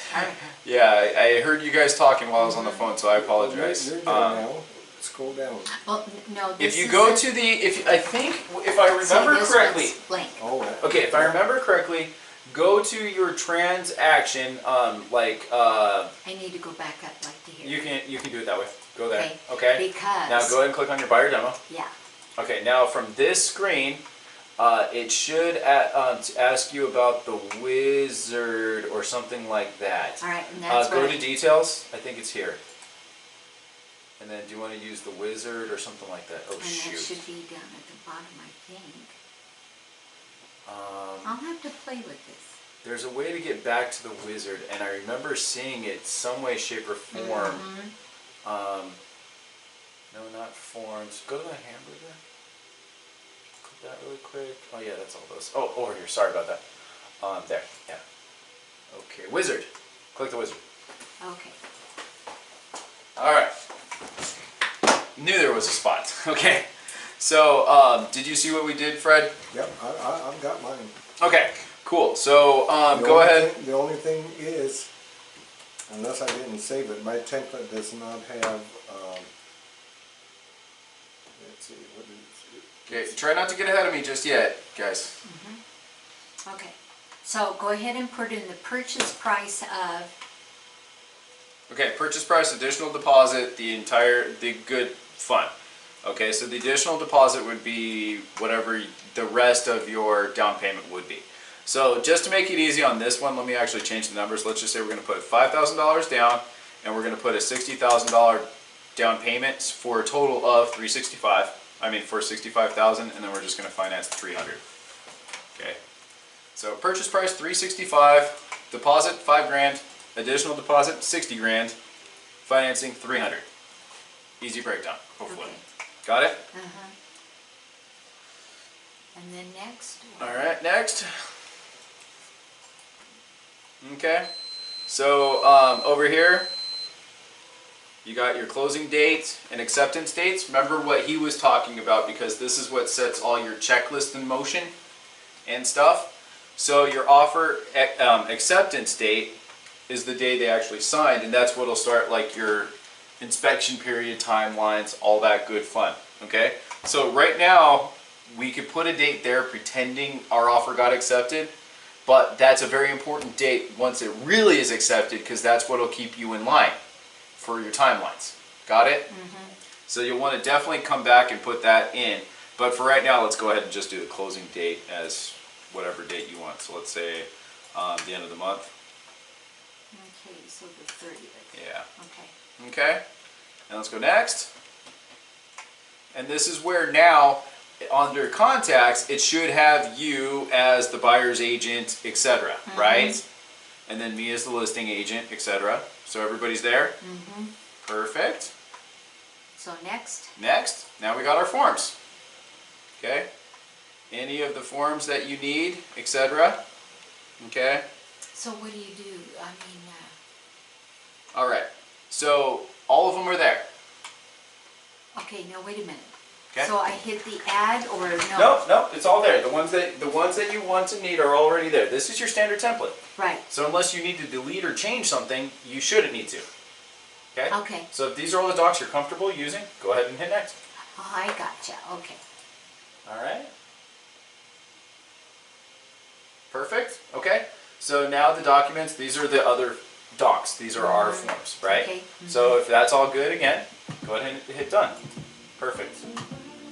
Yeah, I heard you guys talking while I was on the phone, so I apologize. You're there now. Scroll down. Well, no, this If you is go a- to the, if I remember this correctly, one's blank. Oh, that. okay, if I remember correctly, go to your transaction, I need to go back up like to here. you can do it that way. Go there. Okay, Okay. because- Now go ahead and click on your buyer demo. Yeah. Okay. Now from this screen, it should ask you about the wizard or something like that. All right, and that's Go right. to details. I think it's here. And then do you want to use the wizard or something like that? Oh And shoot. that should be down at the bottom, I think. Um, I'll have to play with this. there's a way to get back to the wizard, and I remember seeing it some way, shape, or form. Mm-hmm. No, not forms. Go to the hamburger. Click that really quick. Oh yeah, that's all those. Oh, over here. Sorry about that. There. Yeah. Okay, wizard. Click the wizard. Okay. All right. Knew there was a spot. Okay. So, did you see what we did, Fred? Yep, I've got mine. Okay. Cool. So, The go only ahead. thing- the only thing is, unless I didn't save it, my template does not have, let's see, what is it? Okay. Try not to get ahead of me just yet, guys. Okay. So go ahead and put in the purchase price of. Okay, purchase price, additional deposit, the good fun. Okay, so the additional deposit would be whatever the rest of your down payment would be. So just to make it easy on this one, let me actually change the numbers. Let's just say we're going to put $5,000 down, and we're going to put a $60,000 down payment for a total of for $65,000, and then we're just going to finance $300. Okay, so purchase price $365, deposit $5,000. Additional deposit, 60 grand. Financing, 300. Easy breakdown, hopefully. Okay. Got it? Uh-huh. And then next. All right, next. Okay. So over here, you got your closing date and acceptance dates. Remember what he was talking about, because this is what sets all your checklist in motion and stuff. So your offer acceptance date is the day they actually signed, and that's what'll start like your inspection period, timelines, all that good fun, okay? So right now, we could put a date there pretending our offer got accepted, but that's a very important date once it really is accepted, because that's what'll keep you in line for your timelines. Got it? Mm-hmm. So you'll want to definitely come back and put that in, but for right now, let's go ahead and just do the closing date as whatever date you want. So let's say the end of the month. Okay, so the 30th. Yeah. Okay. Okay, and let's go next. And this is where now, under contacts, it should have you as the buyer's agent, etc. Right? And then me as the listing agent, etc. So everybody's there? Mm-hmm. Perfect. So next? Next, now we got our forms. Okay? Any of the forms that you need, etc. Okay? So what do you do? I mean, All right. So all of them are there. okay, no, wait a minute. Okay. So I hit the add or no? Nope, it's all there. The ones that you want and need are already there. This is your standard template. Right. So unless you need to delete or change something, you shouldn't need to. Okay? Okay. So if these are all the docs you're comfortable using, go ahead and hit next. Oh, I gotcha. Okay. All right. Perfect. Okay. So now the documents, these are the other docs. These are our forms, right? Okay. So if that's all good again, go ahead and hit done. Perfect.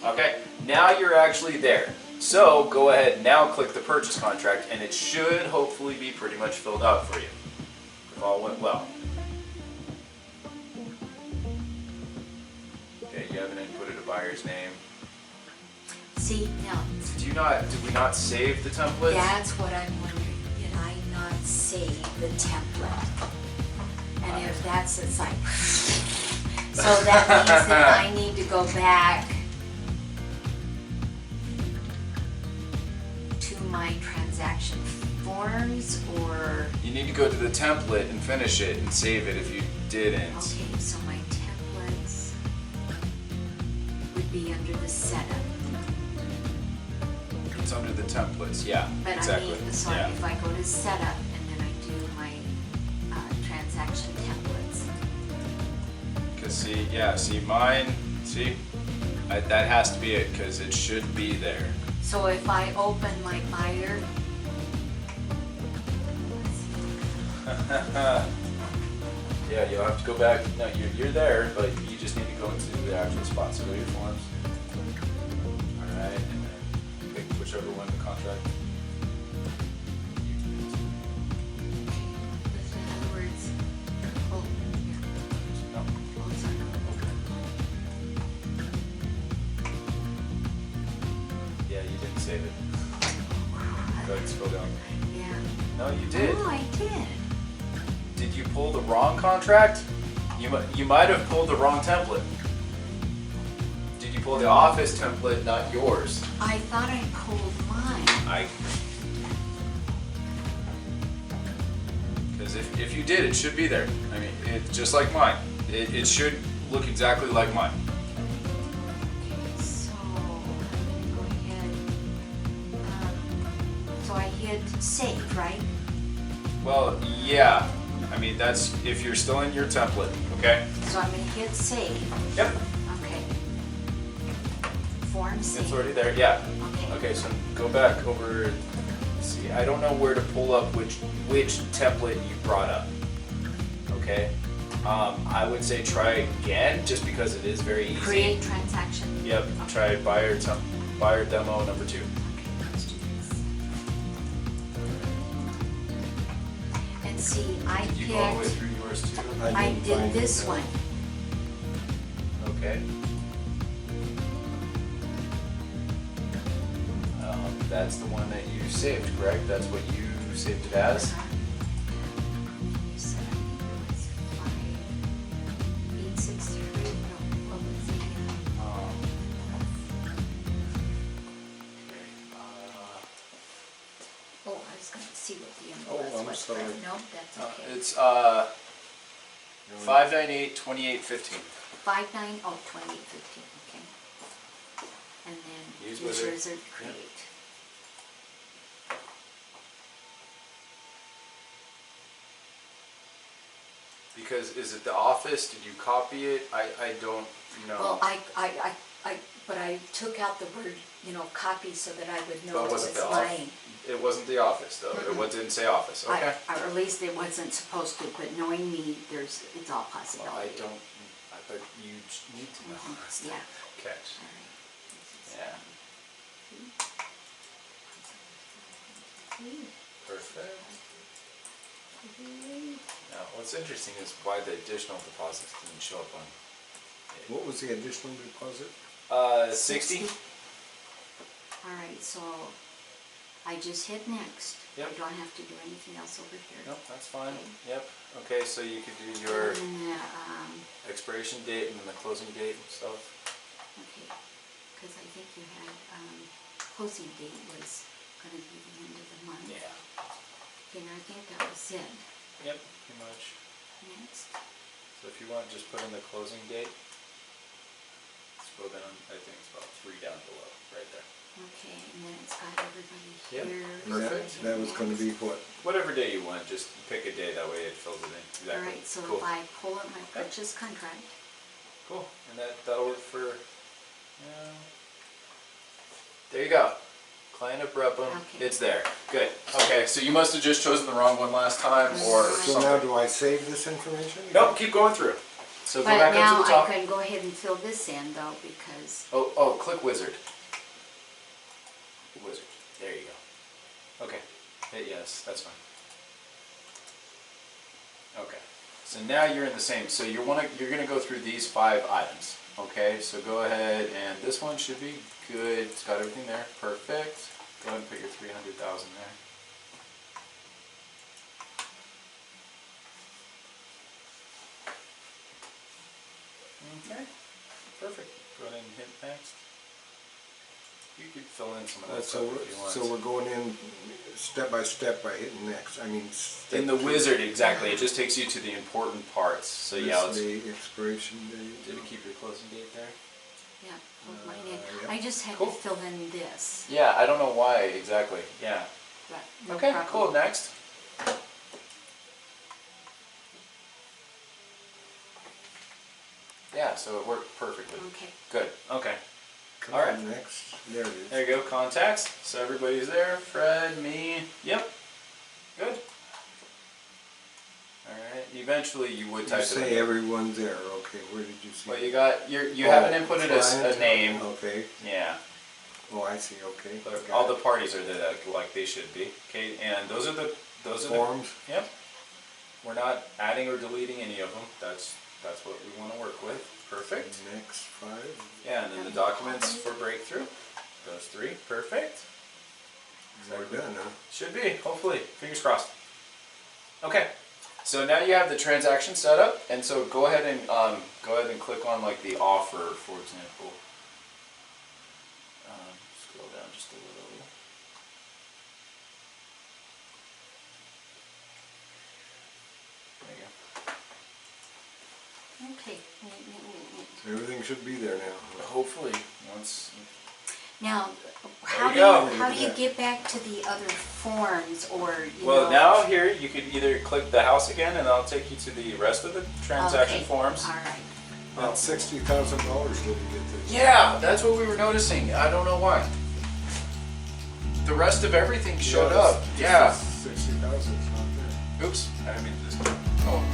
Okay. Now you're actually there. So go ahead now, click the purchase contract, and it should hopefully be pretty much filled out for you if all went well. Okay, you haven't inputted a buyer's name. See, now, Did we not save the template? that's what I'm wondering. Did I not save the template? And if that's, it's like, so that means that I need to go back to my transaction forms or, You need to go to the template and finish it and save it if you didn't. okay, so my templates would be under the setup. It's under the templates, yeah, But exactly. I mean, so yeah. if I go to setup and then I do my transaction templates. Cause see mine, that has to be it, cause it should be there. So if I open my buyer, Yeah, you'll have to go back. No, you're there, but you just need to go into the actual spot. So go to your forms. All right, and then pick whichever one the contract. in other words, oh, here, No. oh, sorry. Yeah, you didn't save it. Go ahead and scroll down. Yeah. No, you did. Oh, I did. Did you pull the wrong contract? You might have pulled the wrong template. Did you pull the office template, not yours? I thought I pulled mine. Because if you did, it should be there. I mean, it's just like mine. It should look exactly like mine. Okay, so I'm gonna go ahead. So I hit save, right? Well, yeah. I mean, that's if you're still in your template, okay? So I'm gonna hit save. Yep. Okay. Form save. It's already there, yeah. Okay. Okay, so go back over. See, I don't know where to pull up which template you brought up. Okay. I would say try again, just because it is very easy. Create transaction. Yep. Try buyer demo number 2. Okay, let's do this. And see, I Did you go all the way picked, through yours too? I didn't did find this it. one. Okay. That's the one that you saved, correct? That's what you saved it as? You said I think it was 5863, no, what was it again? Oh, I was gonna see what the invoice I'm was, sorry. but no, that's okay. It's 598-2815. 2815, okay. And then Use use wizard. wizard Yep. create. Because is it the office? Did you copy it? I don't know. Well, but I took out the word, copy so that I would know But it was it was the mine. It wasn't the office though. It didn't say office. Okay. Or at least it wasn't supposed to, but knowing me, it's all possible. Well, but you need to know. Yeah. Catch. All right. Yeah. Perfect. Now, what's interesting is why the additional deposits didn't show up on. What was the additional deposit? 60. All right, so I just hit next. Yep. I don't have to do anything else over here. Nope, that's fine. Yep. Okay, so you could do your And, expiration date and then the closing date and stuff. okay, because I think you had, closing date was gonna be the end of the month. Yeah. Okay, and I think that was it. Yep, pretty much. Next. So if you want, just put in the closing date. Scroll down, I think it's about 3 down below, right there. Okay, and then it's got everybody Yep. here. Perfect. That was gonna be what? Whatever day you want, just pick a day, that way it fills it in. Exactly. All right, so Cool. if I pull up my purchase contract, Cool, and that'll work for, there you go. Client of Brepon, Okay. it's there, good. Okay, so you must have just chosen the wrong one last time, or So now something. do I save this information? Nope, keep going through. So go but back up now to the I top. can go ahead and fill this in though, because, Oh, click wizard. Wizard, there you go. Okay, hit yes, that's fine. Okay, so now you're in the same, so you're gonna go through these 5 items. Okay, so go ahead, and this one should be good, it's got everything there, perfect. Go ahead and put your 300,000 there. Okay, perfect. Go ahead and hit next. You could fill in some of that stuff if you want. So we're going in step by hitting next. I mean. In the wizard, exactly. It just takes you to the important parts. So yeah, let's. The expiration date. Did it keep your closing date there? yeah, put mine in. yeah. I just had Cool. to fill in this, Yeah, I don't know why exactly. Yeah. but no Okay, problem. cool. Next. Yeah, so it worked perfectly. Okay, Good. Okay. Come All right. on, next. There it is. There you go. Contacts. So everybody's there. Fred, me. Yep. Good. All right. Eventually, you would You type it say in. everyone's there. Okay, where did you see? Well, you haven't inputted a name. Okay. Yeah. Oh, I see. Okay. But Got all it. the parties are there like they should be. Okay, and those are the Forms. Yep. We're not adding or deleting any of them. That's what we want to work with. Perfect. Next 5. Yeah, and then the documents for breakthrough. Those 3. Perfect. We're done, huh? Should be, hopefully. Fingers crossed. Okay. So now you have the transaction set up, and so go ahead and click on like the offer, for example. Scroll down just a little. There you go. okay. Everything should be there now. Hopefully, once. Now, you go. how do you get back to the other forms, or, Well, now here you could either click the house again, and I'll take you to the rest of the transaction Okay, forms. all right. About $60,000 did we get this? Yeah, that's what we were noticing. I don't know why. The rest of everything showed up. Yeah. 60,000 is not there. Oops, I didn't mean to do this. Oh.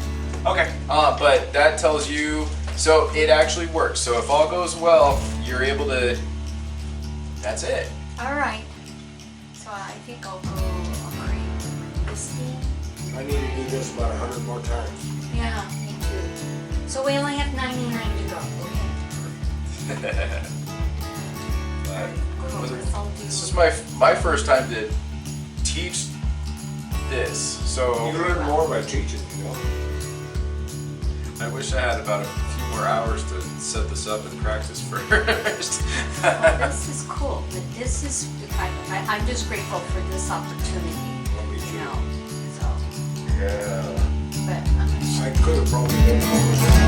Okay. But that tells you, so it actually works. So if all goes well, you're able to. That's it. All right. So I think I'll create this thing. I need to do this about 100 more times. Yeah, me too. So we only have 99 to go. Okay. This is my first time to teach this, so You learn more by teaching, you know. I wish I had about a few more hours to set this up and practice first. Well, this is cool, but this is, I'm just grateful for this opportunity, Me you too. know, so, Yeah. but, I could have probably done more.